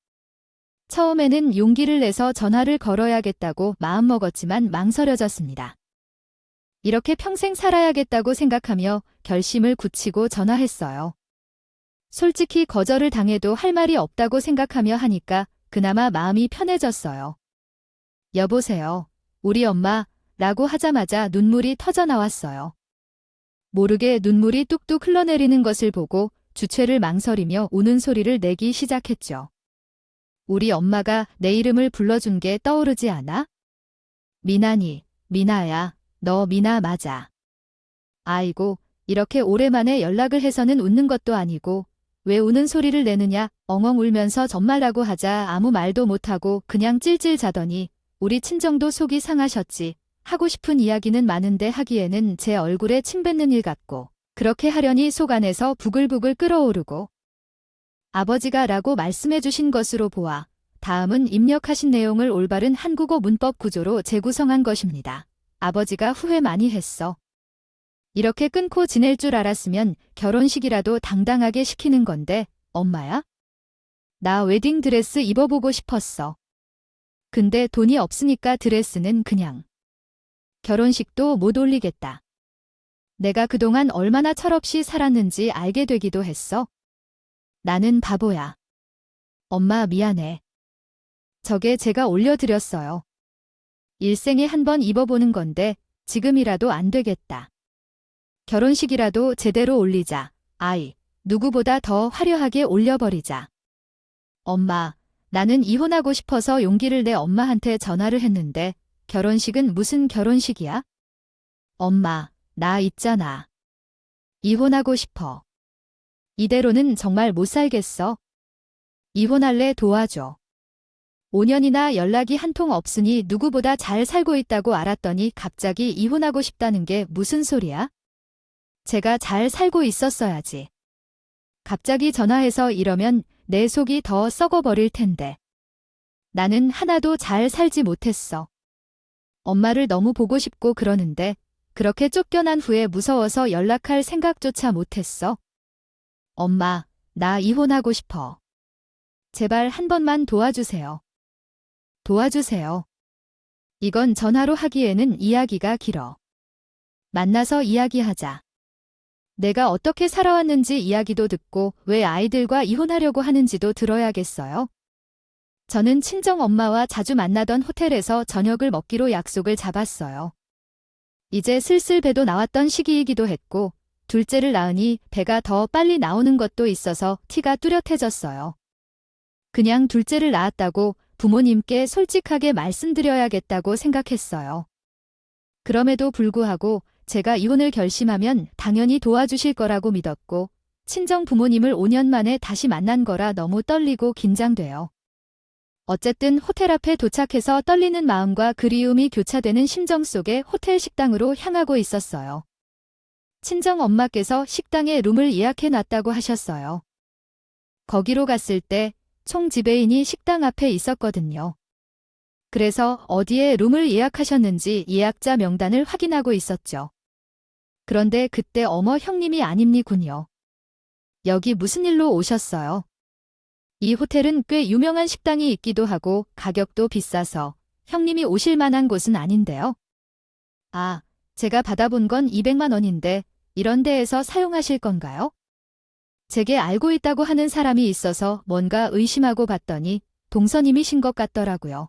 처음에는 용기를 내서 전화를 걸어야겠다고 마음먹었지만 망설여졌습니다. 이렇게 평생 살아야겠다고 생각하며 결심을 굳히고 전화했어요. 솔직히 거절을 당해도 할 말이 없다고 생각하며 하니까 그나마 마음이 편해졌어요. 여보세요, 우리 엄마, 라고 하자마자 눈물이 터져 나왔어요. 모르게 눈물이 뚝뚝 흘러내리는 것을 보고 주최를 망설이며 우는 소리를 내기 시작했죠. 우리 엄마가 내 이름을 불러준 게 떠오르지 않아? 미나니, 미나야, 너 미나 맞아. 아이고, 이렇게 오랜만에 연락을 해서는 웃는 것도 아니고 왜 우는 소리를 내느냐 엉엉 울면서 전말라고 하자 아무 말도 못하고 그냥 찔찔 자더니 우리 친정도 속이 상하셨지. 하고 싶은 이야기는 많은데 하기에는 제 얼굴에 침 뱉는 일 같고 그렇게 하려니 속 안에서 부글부글 끓어오르고 아버지가 라고 말씀해 주신 것으로 보아 다음은 입력하신 내용을 올바른 한국어 문법 구조로 재구성한 것입니다. 아버지가 후회 많이 했어. 이렇게 끊고 지낼 줄 알았으면 결혼식이라도 당당하게 시키는 건데 엄마야? 나 웨딩드레스 입어보고 싶었어. 근데 돈이 없으니까 드레스는 그냥. 결혼식도 못 올리겠다. 내가 그동안 얼마나 철없이 살았는지 알게 되기도 했어. 나는 바보야. 엄마 미안해. 저게 제가 올려드렸어요. 일생에 한 번 입어보는 건데 지금이라도 안 되겠다. 결혼식이라도 제대로 올리자. 아이, 누구보다 더 화려하게 올려버리자. 엄마, 나는 이혼하고 싶어서 용기를 내 엄마한테 전화를 했는데 결혼식은 무슨 결혼식이야? 엄마, 나 있잖아. 이혼하고 싶어. 이대로는 정말 못 살겠어. 이혼할래 도와줘. 5년이나 연락이 한 통 없으니 누구보다 잘 살고 있다고 알았더니 갑자기 이혼하고 싶다는 게 무슨 소리야? 제가 잘 살고 있었어야지. 갑자기 전화해서 이러면 내 속이 더 썩어버릴 텐데. 나는 하나도 잘 살지 못했어. 엄마를 너무 보고 싶고 그러는데 그렇게 쫓겨난 후에 무서워서 연락할 생각조차 못했어. 엄마, 나 이혼하고 싶어. 제발 한 번만 도와주세요. 도와주세요. 이건 전화로 하기에는 이야기가 길어. 만나서 이야기하자. 내가 어떻게 살아왔는지 이야기도 듣고 왜 아이들과 이혼하려고 하는지도 들어야겠어요. 저는 친정 엄마와 자주 만나던 호텔에서 저녁을 먹기로 약속을 잡았어요. 이제 슬슬 배도 나왔던 시기이기도 했고 둘째를 낳으니 배가 더 빨리 나오는 것도 있어서 티가 뚜렷해졌어요. 그냥 둘째를 낳았다고 부모님께 솔직하게 말씀드려야겠다고 생각했어요. 그럼에도 불구하고 제가 이혼을 결심하면 당연히 도와주실 거라고 믿었고 친정 부모님을 5년 만에 다시 만난 거라 너무 떨리고 긴장돼요. 어쨌든 호텔 앞에 도착해서 떨리는 마음과 그리움이 교차되는 심정 속에 호텔 식당으로 향하고 있었어요. 친정 엄마께서 식당에 룸을 예약해 놨다고 하셨어요. 거기로 갔을 때 총 지배인이 식당 앞에 있었거든요. 그래서 어디에 룸을 예약하셨는지 예약자 명단을 확인하고 있었죠. 그런데 그때 어머 형님이 아닙니군요. 여기 무슨 일로 오셨어요? 이 호텔은 꽤 유명한 식당이 있기도 하고 가격도 비싸서 형님이 오실 만한 곳은 아닌데요. 아, 제가 받아본 건 200만 원인데 이런 데에서 사용하실 건가요? 제게 알고 있다고 하는 사람이 있어서 뭔가 의심하고 봤더니 동서님이신 것 같더라고요.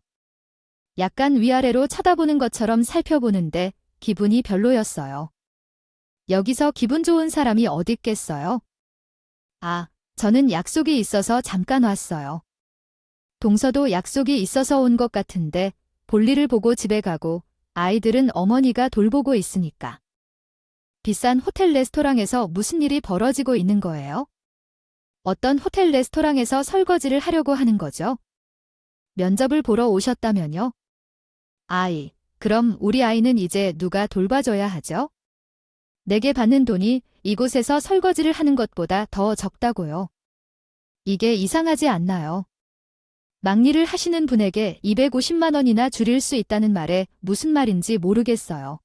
약간 위아래로 쳐다보는 것처럼 살펴보는데 기분이 별로였어요. 여기서 기분 좋은 사람이 어디 있겠어요? 아, 저는 약속이 있어서 잠깐 왔어요. 동서도 약속이 있어서 온 것 같은데 볼일을 보고 집에 가고 아이들은 어머니가 돌보고 있으니까. 비싼 호텔 레스토랑에서 무슨 일이 벌어지고 있는 거예요? 어떤 호텔 레스토랑에서 설거지를 하려고 하는 거죠? 면접을 보러 오셨다면요? 아이, 그럼 우리 아이는 이제 누가 돌봐줘야 하죠? 내게 받는 돈이 이곳에서 설거지를 하는 것보다 더 적다고요. 이게 이상하지 않나요? 막일을 하시는 분에게 250만 원이나 줄일 수 있다는 말에 무슨 말인지 모르겠어요.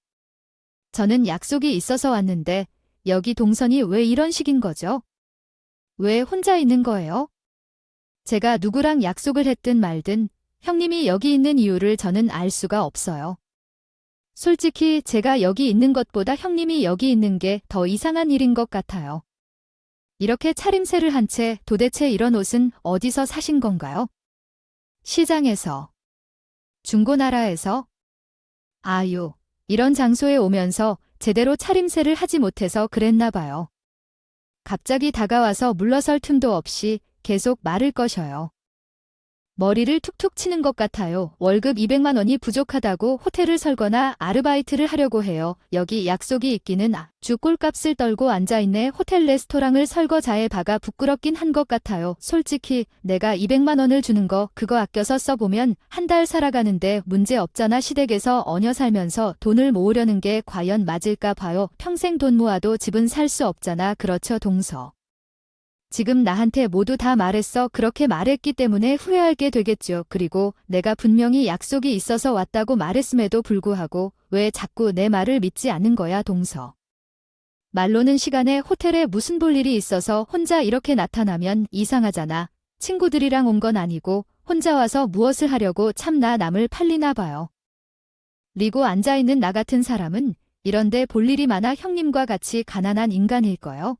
저는 약속이 있어서 왔는데 여기 동선이 왜 이런 식인 거죠? 왜 혼자 있는 거예요? 제가 누구랑 약속을 했든 말든 형님이 여기 있는 이유를 저는 알 수가 없어요. 솔직히 제가 여기 있는 것보다 형님이 여기 있는 게 더 이상한 일인 것 같아요. 이렇게 차림새를 한 채 도대체 이런 옷은 어디서 사신 건가요? 시장에서. 중고나라에서? 아유, 이런 장소에 오면서 제대로 차림새를 하지 못해서 그랬나 봐요. 갑자기 다가와서 물러설 틈도 없이 계속 말을 거셔요. 머리를 툭툭 치는 것 같아요. 월급 200만 원이 부족하다고 호텔을 설거나 아르바이트를 하려고 해요. 여기 약속이 있기는 주 꼴값을 떨고 앉아있네. 호텔 레스토랑을 설거자해 봐가 부끄럽긴 한 것 같아요. 솔직히 내가 200만 원을 주는 거 그거 아껴서 써보면 한 달 살아가는데 문제 없잖아. 시댁에서 얹어 살면서 돈을 모으려는 게 과연 맞을까 봐요. 평생 돈 모아도 집은 살 수 없잖아. 그렇죠, 동서. 지금 나한테 모두 다 말했어. 그렇게 말했기 때문에 후회하게 되겠죠. 그리고 내가 분명히 약속이 있어서 왔다고 말했음에도 불구하고 왜 자꾸 내 말을 믿지 않는 거야, 동서. 말로는 시간에 호텔에 무슨 볼 일이 있어서 혼자 이렇게 나타나면 이상하잖아. 친구들이랑 온 건 아니고 혼자 와서 무엇을 하려고 참나 남을 팔리나 봐요. 리고 앉아있는 나 같은 사람은 이런데 볼 일이 많아 형님과 같이 가난한 인간일까요?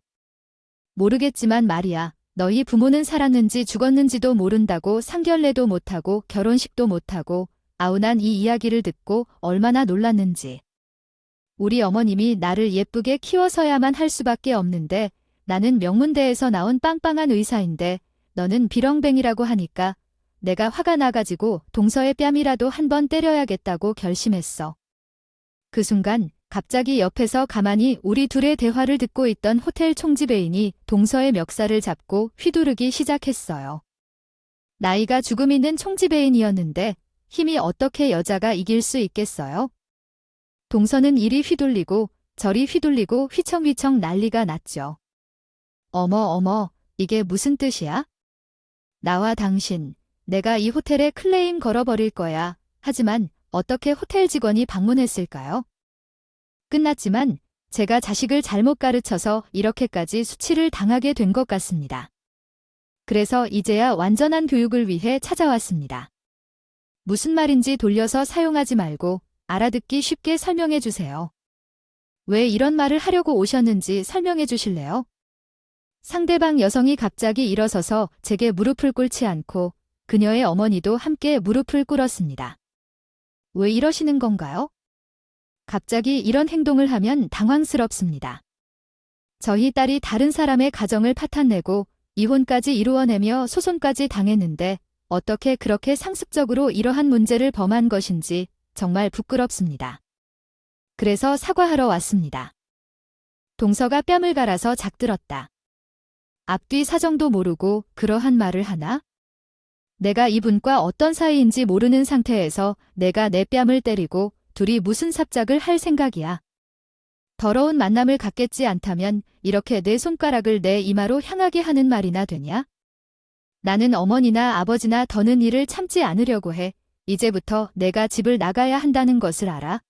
모르겠지만 말이야. 너희 부모는 살았는지 죽었는지도 모른다고 상견례도 못하고 결혼식도 못하고 아우 난 이 이야기를 듣고 얼마나 놀랐는지. 우리 어머님이 나를 예쁘게 키워서야만 할 수밖에 없는데 나는 명문대에서 나온 빵빵한 의사인데 너는 비렁뱅이라고 하니까 내가 화가 나가지고 동서의 뺨이라도 한번 때려야겠다고 결심했어. 그 순간 갑자기 옆에서 가만히 우리 둘의 대화를 듣고 있던 호텔 총지배인이 동서의 멱살을 잡고 휘두르기 시작했어요. 나이가 죽음 있는 총지배인이었는데 힘이 어떻게 여자가 이길 수 있겠어요? 동서는 이리 휘둘리고 저리 휘둘리고 휘청휘청 난리가 났죠. 어머 어머, 이게 무슨 뜻이야? 나와 당신, 내가 이 호텔에 클레임 걸어버릴 거야. 하지만 어떻게 호텔 직원이 방문했을까요? 끝났지만 제가 자식을 잘못 가르쳐서 이렇게까지 수치를 당하게 된 것 같습니다. 그래서 이제야 완전한 교육을 위해 찾아왔습니다. 무슨 말인지 돌려서 사용하지 말고 알아듣기 쉽게 설명해 주세요. 왜 이런 말을 하려고 오셨는지 설명해 주실래요? 상대방 여성이 갑자기 일어서서 제게 무릎을 꿇지 않고 그녀의 어머니도 함께 무릎을 꿇었습니다. 왜 이러시는 건가요? 갑자기 이런 행동을 하면 당황스럽습니다. 저희 딸이 다른 사람의 가정을 파탄내고 이혼까지 이루어내며 소송까지 당했는데 어떻게 그렇게 상습적으로 이러한 문제를 범한 것인지 정말 부끄럽습니다. 그래서 사과하러 왔습니다. 동서가 뺨을 갈아서 작들었다. 앞뒤 사정도 모르고 그러한 말을 하나? 내가 이분과 어떤 사이인지 모르는 상태에서 내가 내 뺨을 때리고 둘이 무슨 삽작을 할 생각이야. 더러운 만남을 갖겠지 않다면 이렇게 내 손가락을 내 이마로 향하게 하는 말이나 되냐? 나는 어머니나 아버지나 더는 일을 참지 않으려고 해. 이제부터 내가 집을 나가야 한다는 것을 알아.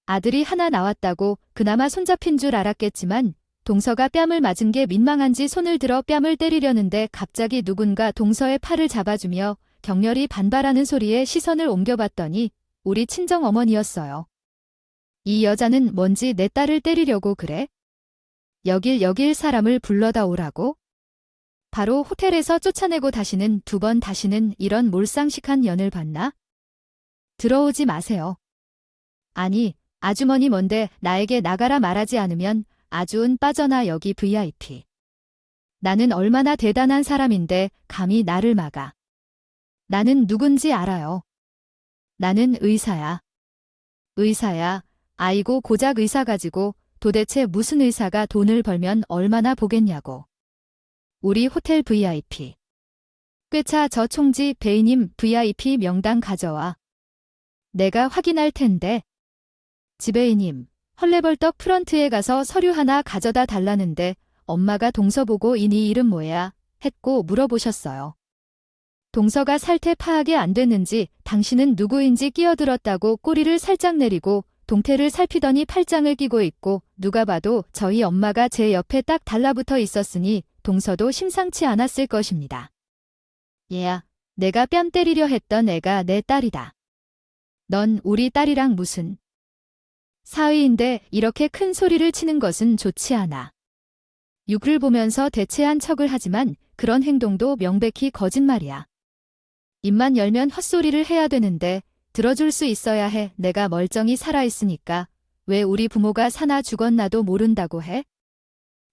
아들이 하나 나왔다고 그나마 손잡힌 줄 알았겠지만 동서가 뺨을 맞은 게 민망한지 손을 들어 뺨을 때리려는데 갑자기 누군가 동서의 팔을 잡아주며 격렬히 반발하는 소리에 시선을 옮겨봤더니 우리 친정어머니였어요. 이 여자는 뭔지 내 딸을 때리려고 그래? 여길 사람을 불러다 오라고? 바로 호텔에서 쫓아내고 다시는 두 번 다시는 이런 몰상식한 연을 봤나? 들어오지 마세요. 아니, 아주머니 뭔데 나에게 나가라 말하지 않으면 아주은 빠져나. 여기 VIP. 나는 얼마나 대단한 사람인데 감히 나를 막아. 나는 누군지 알아요. 나는 의사야. 의사야. 아이고 고작 의사 가지고 도대체 무슨 의사가 돈을 벌면 얼마나 보겠냐고. 우리 호텔 VIP. 꿰차 저 총지 배이님 VIP 명단 가져와. 내가 확인할 텐데. 지배이님, 헐레벌떡 프런트에 가서 서류 하나 가져다 달라는데 엄마가 동서 보고 이네 이름 뭐야? 했고 물어보셨어요. 동서가 살태 파악이 안 됐는지 당신은 누구인지 끼어들었다고 꼬리를 살짝 내리고 동태를 살피더니 팔짱을 끼고 있고 누가 봐도 저희 엄마가 제 옆에 딱 달라붙어 있었으니 동서도 심상치 않았을 것입니다. 얘야, 내가 뺨 때리려 했던 애가 내 딸이다. 넌 우리 딸이랑 무슨 사위인데 이렇게 큰 소리를 치는 것은 좋지 않아. 육을 보면서 대체한 척을 하지만 그런 행동도 명백히 거짓말이야. 입만 열면 헛소리를 해야 되는데 들어줄 수 있어야 해. 내가 멀쩡히 살아있으니까 왜 우리 부모가 사나 죽었나도 모른다고 해?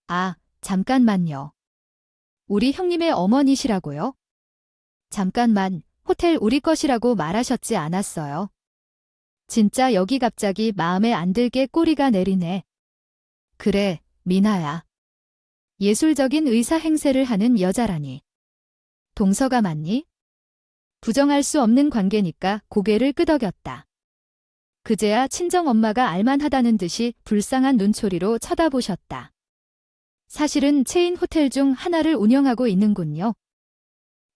아, 잠깐만요. 우리 형님의 어머니시라고요? 잠깐만, 호텔 우리 것이라고 말하셨지 않았어요? 진짜 여기 갑자기 마음에 안 들게 꼬리가 내리네. 그래, 미나야. 예술적인 의사 행세를 하는 여자라니. 동서가 맞니? 부정할 수 없는 관계니까 고개를 끄덕였다. 그제야 친정엄마가 알만하다는 듯이 불쌍한 눈초리로 쳐다보셨다. 사실은 체인 호텔 중 하나를 운영하고 있는군요.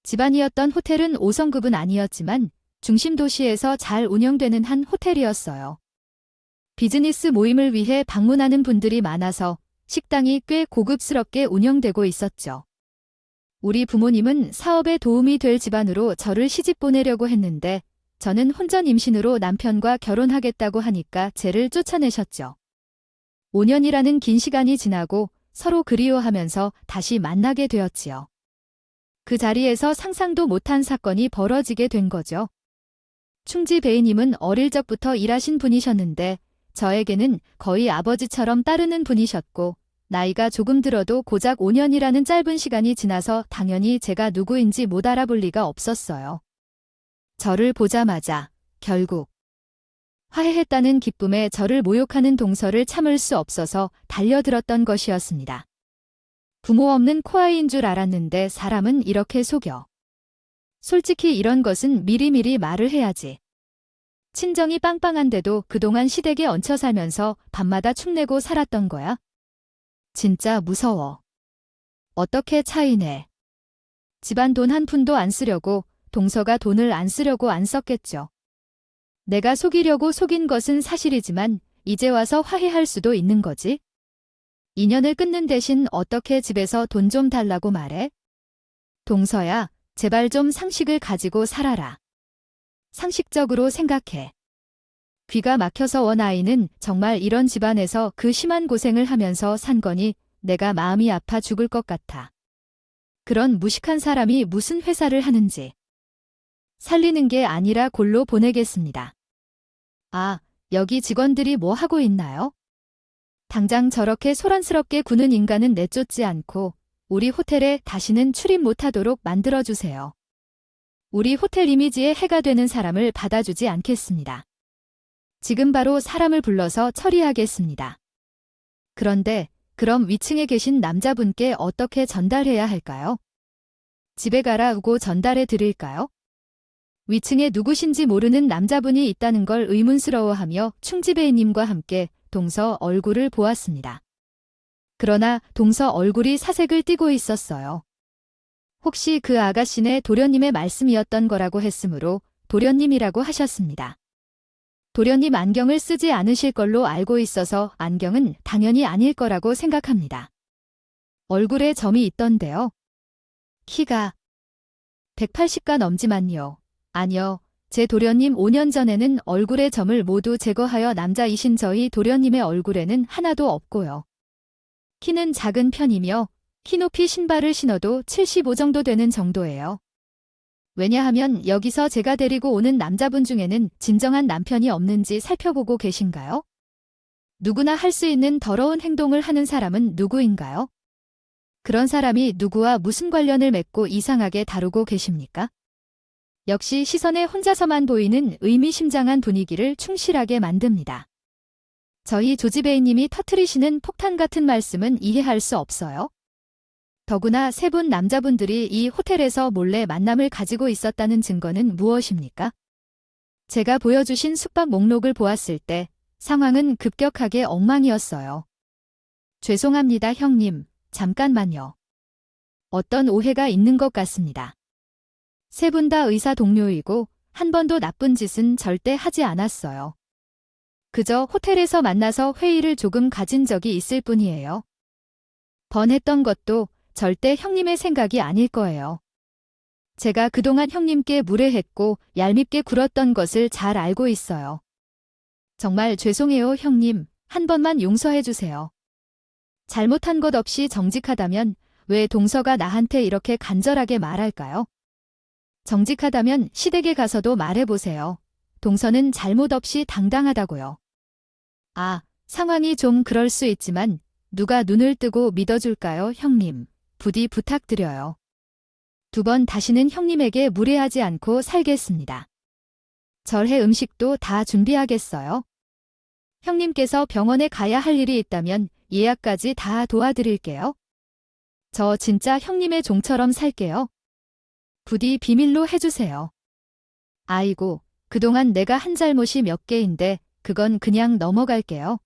집안이었던 호텔은 5성급은 아니었지만 중심 도시에서 잘 운영되는 한 호텔이었어요. 비즈니스 모임을 위해 방문하는 분들이 많아서 식당이 꽤 고급스럽게 운영되고 있었죠. 우리 부모님은 사업에 도움이 될 집안으로 저를 시집 보내려고 했는데 저는 혼전 임신으로 남편과 결혼하겠다고 하니까 쟤를 쫓아내셨죠. 5년이라는 긴 시간이 지나고 서로 그리워하면서 다시 만나게 되었지요. 그 자리에서 상상도 못한 사건이 벌어지게 된 거죠. 충지 배이님은 어릴 적부터 일하신 분이셨는데 저에게는 거의 아버지처럼 따르는 분이셨고 나이가 조금 들어도 고작 5년이라는 짧은 시간이 지나서 당연히 제가 누구인지 못 알아볼 리가 없었어요. 저를 보자마자 결국 화해했다는 기쁨에 저를 모욕하는 동서를 참을 수 없어서 달려들었던 것이었습니다. 부모 없는 코아이인 줄 알았는데 사람은 이렇게 속여. 솔직히 이런 것은 미리미리 말을 해야지. 친정이 빵빵한데도 그동안 시댁에 얹혀 살면서 밤마다 축내고 살았던 거야? 진짜 무서워. 어떻게 차이네. 집안 돈 한 푼도 안 쓰려고 동서가 돈을 안 쓰려고 안 썼겠죠. 내가 속이려고 속인 것은 사실이지만 이제 와서 화해할 수도 있는 거지. 인연을 끊는 대신 어떻게 집에서 돈 좀 달라고 말해? 동서야, 제발 좀 상식을 가지고 살아라. 상식적으로 생각해. 귀가 막혀서 원 아이는 정말 이런 집안에서 그 심한 고생을 하면서 산 거니 내가 마음이 아파 죽을 것 같아. 그런 무식한 사람이 무슨 회사를 하는지. 살리는 게 아니라 골로 보내겠습니다. 아, 여기 직원들이 뭐 하고 있나요? 당장 저렇게 소란스럽게 구는 인간은 내쫓지 않고 우리 호텔에 다시는 출입 못하도록 만들어주세요. 우리 호텔 이미지에 해가 되는 사람을 받아주지 않겠습니다. 지금 바로 사람을 불러서 처리하겠습니다. 그런데 그럼 위층에 계신 남자분께 어떻게 전달해야 할까요? 집에 가라고 전달해 드릴까요? 위층에 누구신지 모르는 남자분이 있다는 걸 의문스러워하며 충지배이님과 함께 동서 얼굴을 보았습니다. 그러나 동서 얼굴이 사색을 띠고 있었어요. 혹시 그 아가씨네 도련님의 말씀이었던 거라고 했으므로 도련님이라고 하셨습니다. 도련님 안경을 쓰지 않으실 걸로 알고 있어서 안경은 당연히 아닐 거라고 생각합니다. 얼굴에 점이 있던데요. 키가 180가 넘지만요. 아니요, 제 도련님 5년 전에는 얼굴의 점을 모두 제거하여 남자이신 저희 도련님의 얼굴에는 하나도 없고요. 키는 작은 편이며 키높이 신발을 신어도 75 정도 되는 정도예요. 왜냐하면 여기서 제가 데리고 오는 남자분 중에는 진정한 남편이 없는지 살펴보고 계신가요? 누구나 할 수 있는 더러운 행동을 하는 사람은 누구인가요? 그런 사람이 누구와 무슨 관련을 맺고 이상하게 다루고 계십니까? 역시 시선에 혼자서만 보이는 의미심장한 분위기를 충실하게 만듭니다. 저희 조지배이님이 터트리시는 폭탄 같은 말씀은 이해할 수 없어요. 더구나 세 분 남자분들이 이 호텔에서 몰래 만남을 가지고 있었다는 증거는 무엇입니까? 제가 보여주신 숙박 목록을 보았을 때 상황은 급격하게 엉망이었어요. 죄송합니다, 형님. 잠깐만요. 어떤 오해가 있는 것 같습니다. 세 분 다 의사 동료이고 한 번도 나쁜 짓은 절대 하지 않았어요. 그저 호텔에서 만나서 회의를 조금 가진 적이 있을 뿐이에요. 번했던 것도 절대 형님의 생각이 아닐 거예요. 제가 그동안 형님께 무례했고 얄밉게 굴었던 것을 잘 알고 있어요. 정말 죄송해요, 형님. 한 번만 용서해 주세요. 잘못한 것 없이 정직하다면 왜 동서가 나한테 이렇게 간절하게 말할까요? 정직하다면 시댁에 가서도 말해보세요. 동서는 잘못 없이 당당하다고요. 아, 상황이 좀 그럴 수 있지만 누가 눈을 뜨고 믿어줄까요, 형님? 부디 부탁드려요. 2번 다시는 형님에게 무례하지 않고 살겠습니다. 절해 음식도 다 준비하겠어요. 형님께서 병원에 가야 할 일이 있다면 예약까지 다 도와드릴게요. 저 진짜 형님의 종처럼 살게요. 부디 비밀로 해주세요. 아이고, 그동안 내가 한 잘못이 몇 개인데 그건 그냥 넘어갈게요.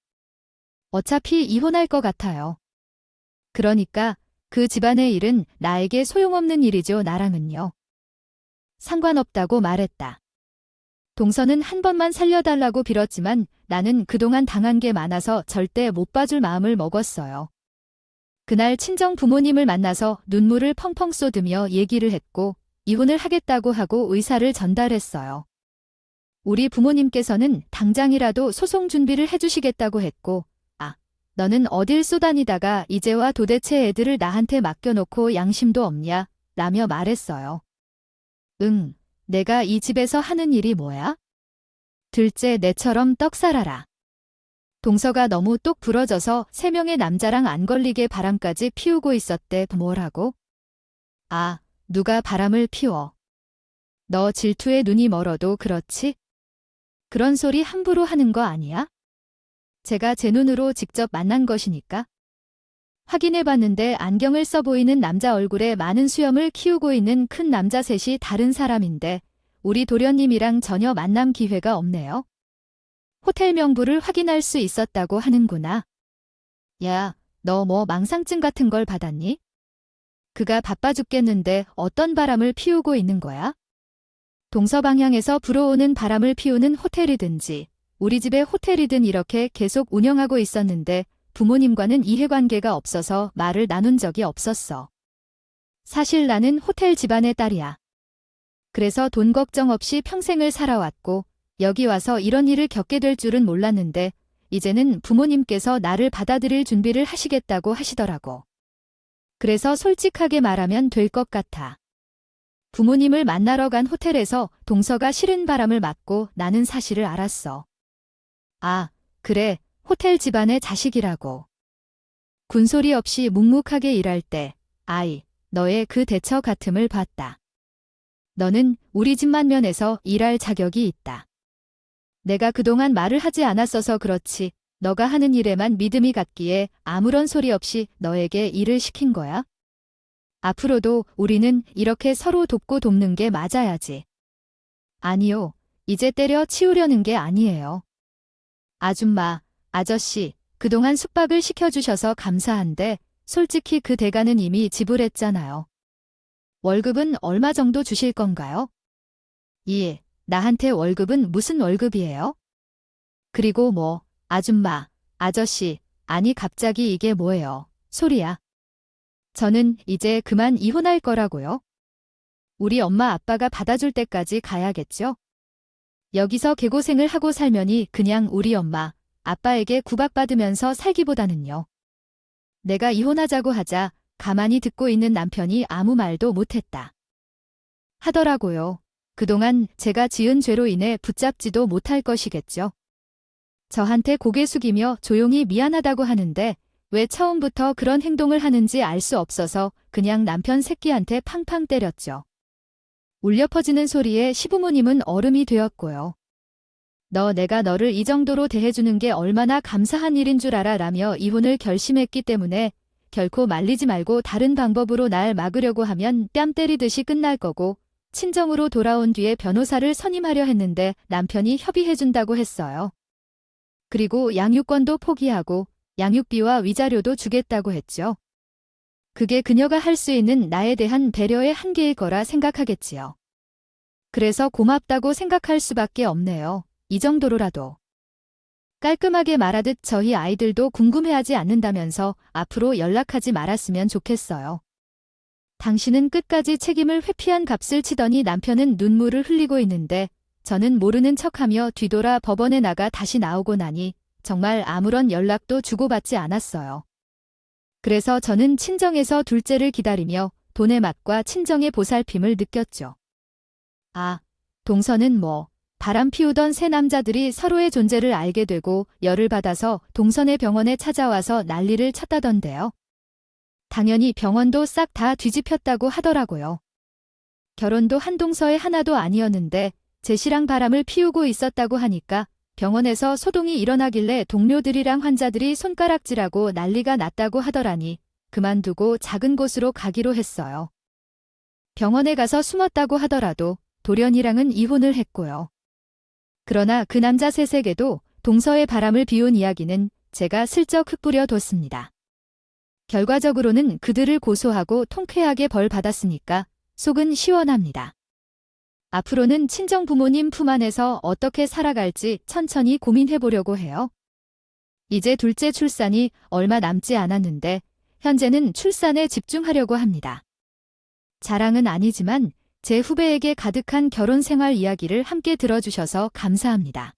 어차피 이혼할 것 같아요. 그러니까 그 집안의 일은 나에게 소용없는 일이죠, 나랑은요. 상관없다고 말했다. 동서는 한 번만 살려달라고 빌었지만 나는 그동안 당한 게 많아서 절대 못 봐줄 마음을 먹었어요. 그날 친정 부모님을 만나서 눈물을 펑펑 쏟으며 얘기를 했고 이혼을 하겠다고 하고 의사를 전달했어요. 우리 부모님께서는 당장이라도 소송 준비를 해주시겠다고 했고 너는 어딜 쏘다니다가 이제와 도대체 애들을 나한테 맡겨놓고 양심도 없냐? 라며 말했어요. 응, 내가 이 집에서 하는 일이 뭐야? 들째 내처럼 떡 살아라. 동서가 너무 똑 부러져서 3명의 남자랑 안 걸리게 바람까지 피우고 있었대. 뭐라고? 누가 바람을 피워. 너 질투에 눈이 멀어도 그렇지? 그런 소리 함부로 하는 거 아니야? 제가 제 눈으로 직접 만난 것이니까. 확인해봤는데 안경을 써 보이는 남자 얼굴에 많은 수염을 키우고 있는 큰 남자 셋이 다른 사람인데 우리 도련님이랑 전혀 만남 기회가 없네요. 호텔 명부를 확인할 수 있었다고 하는구나. 야, 너 뭐 망상증 같은 걸 받았니? 그가 바빠 죽겠는데 어떤 바람을 피우고 있는 거야? 동서 방향에서 불어오는 바람을 피우는 호텔이든지 우리 집의 호텔이든 이렇게 계속 운영하고 있었는데 부모님과는 이해관계가 없어서 말을 나눈 적이 없었어. 사실 나는 호텔 집안의 딸이야. 그래서 돈 걱정 없이 평생을 살아왔고 여기 와서 이런 일을 겪게 될 줄은 몰랐는데 이제는 부모님께서 나를 받아들일 준비를 하시겠다고 하시더라고. 그래서 솔직하게 말하면 될 것 같아. 부모님을 만나러 간 호텔에서 동서가 싫은 바람을 맞고 나는 사실을 알았어. 그래, 호텔 집안의 자식이라고. 군소리 없이 묵묵하게 일할 때, 너의 그 대처 같음을 봤다. 너는 우리 집만 면에서 일할 자격이 있다. 내가 그동안 말을 하지 않았어서 그렇지, 너가 하는 일에만 믿음이 갔기에 아무런 소리 없이 너에게 일을 시킨 거야. 앞으로도 우리는 이렇게 서로 돕고 돕는 게 맞아야지. 아니요, 이제 때려 치우려는 게 아니에요. 아줌마, 아저씨, 그동안 숙박을 시켜주셔서 감사한데 솔직히 그 대가는 이미 지불했잖아요. 월급은 얼마 정도 주실 건가요? 나한테 월급은 무슨 월급이에요? 그리고 뭐, 아줌마, 아저씨, 아니 갑자기 이게 뭐예요? 소리야. 저는 이제 그만 이혼할 거라고요. 우리 엄마 아빠가 받아줄 때까지 가야겠죠? 여기서 개고생을 하고 살면이 그냥 우리 엄마, 아빠에게 구박받으면서 살기보다는요. 내가 이혼하자고 하자 가만히 듣고 있는 남편이 아무 말도 못했다. 하더라고요. 그동안 제가 지은 죄로 인해 붙잡지도 못할 것이겠죠. 저한테 고개 숙이며 조용히 미안하다고 하는데 왜 처음부터 그런 행동을 하는지 알 수 없어서 그냥 남편 새끼한테 팡팡 때렸죠. 울려 퍼지는 소리에 시부모님은 얼음이 되었고요. 내가 너를 이 정도로 대해주는 게 얼마나 감사한 일인 줄 알아 라며 이혼을 결심했기 때문에 결코 말리지 말고 다른 방법으로 날 막으려고 하면 뺨 때리듯이 끝날 거고 친정으로 돌아온 뒤에 변호사를 선임하려 했는데 남편이 협의해준다고 했어요. 그리고 양육권도 포기하고 양육비와 위자료도 주겠다고 했죠. 그게 그녀가 할 수 있는 나에 대한 배려의 한계일 거라 생각하겠지요. 그래서 고맙다고 생각할 수밖에 없네요. 이 정도로라도. 깔끔하게 말하듯 저희 아이들도 궁금해하지 않는다면서 앞으로 연락하지 말았으면 좋겠어요. 당신은 끝까지 책임을 회피한 값을 치더니 남편은 눈물을 흘리고 있는데 저는 모르는 척하며 뒤돌아 법원에 나가 다시 나오고 나니 정말 아무런 연락도 주고받지 않았어요. 그래서 저는 친정에서 둘째를 기다리며 돈의 맛과 친정의 보살핌을 느꼈죠. 동서는 바람 피우던 세 남자들이 서로의 존재를 알게 되고 열을 받아서 동선의 병원에 찾아와서 난리를 쳤다던데요. 당연히 병원도 싹 다 뒤집혔다고 하더라고요. 결혼도 한 동서에 하나도 아니었는데 제 씨랑 바람을 피우고 있었다고 하니까 병원에서 소동이 일어나길래 동료들이랑 환자들이 손가락질하고 난리가 났다고 하더라니 그만두고 작은 곳으로 가기로 했어요. 병원에 가서 숨었다고 하더라도 돌연이랑은 이혼을 했고요. 그러나 그 남자 셋에게도 동서의 바람을 피운 이야기는 제가 슬쩍 흩뿌려 뒀습니다. 결과적으로는 그들을 고소하고 통쾌하게 벌 받았으니까 속은 시원합니다. 앞으로는 친정 부모님 품 안에서 어떻게 살아갈지 천천히 고민해 보려고 해요. 이제 둘째 출산이 얼마 남지 않았는데 현재는 출산에 집중하려고 합니다. 자랑은 아니지만 제 후배에게 가득한 결혼 생활 이야기를 함께 들어주셔서 감사합니다.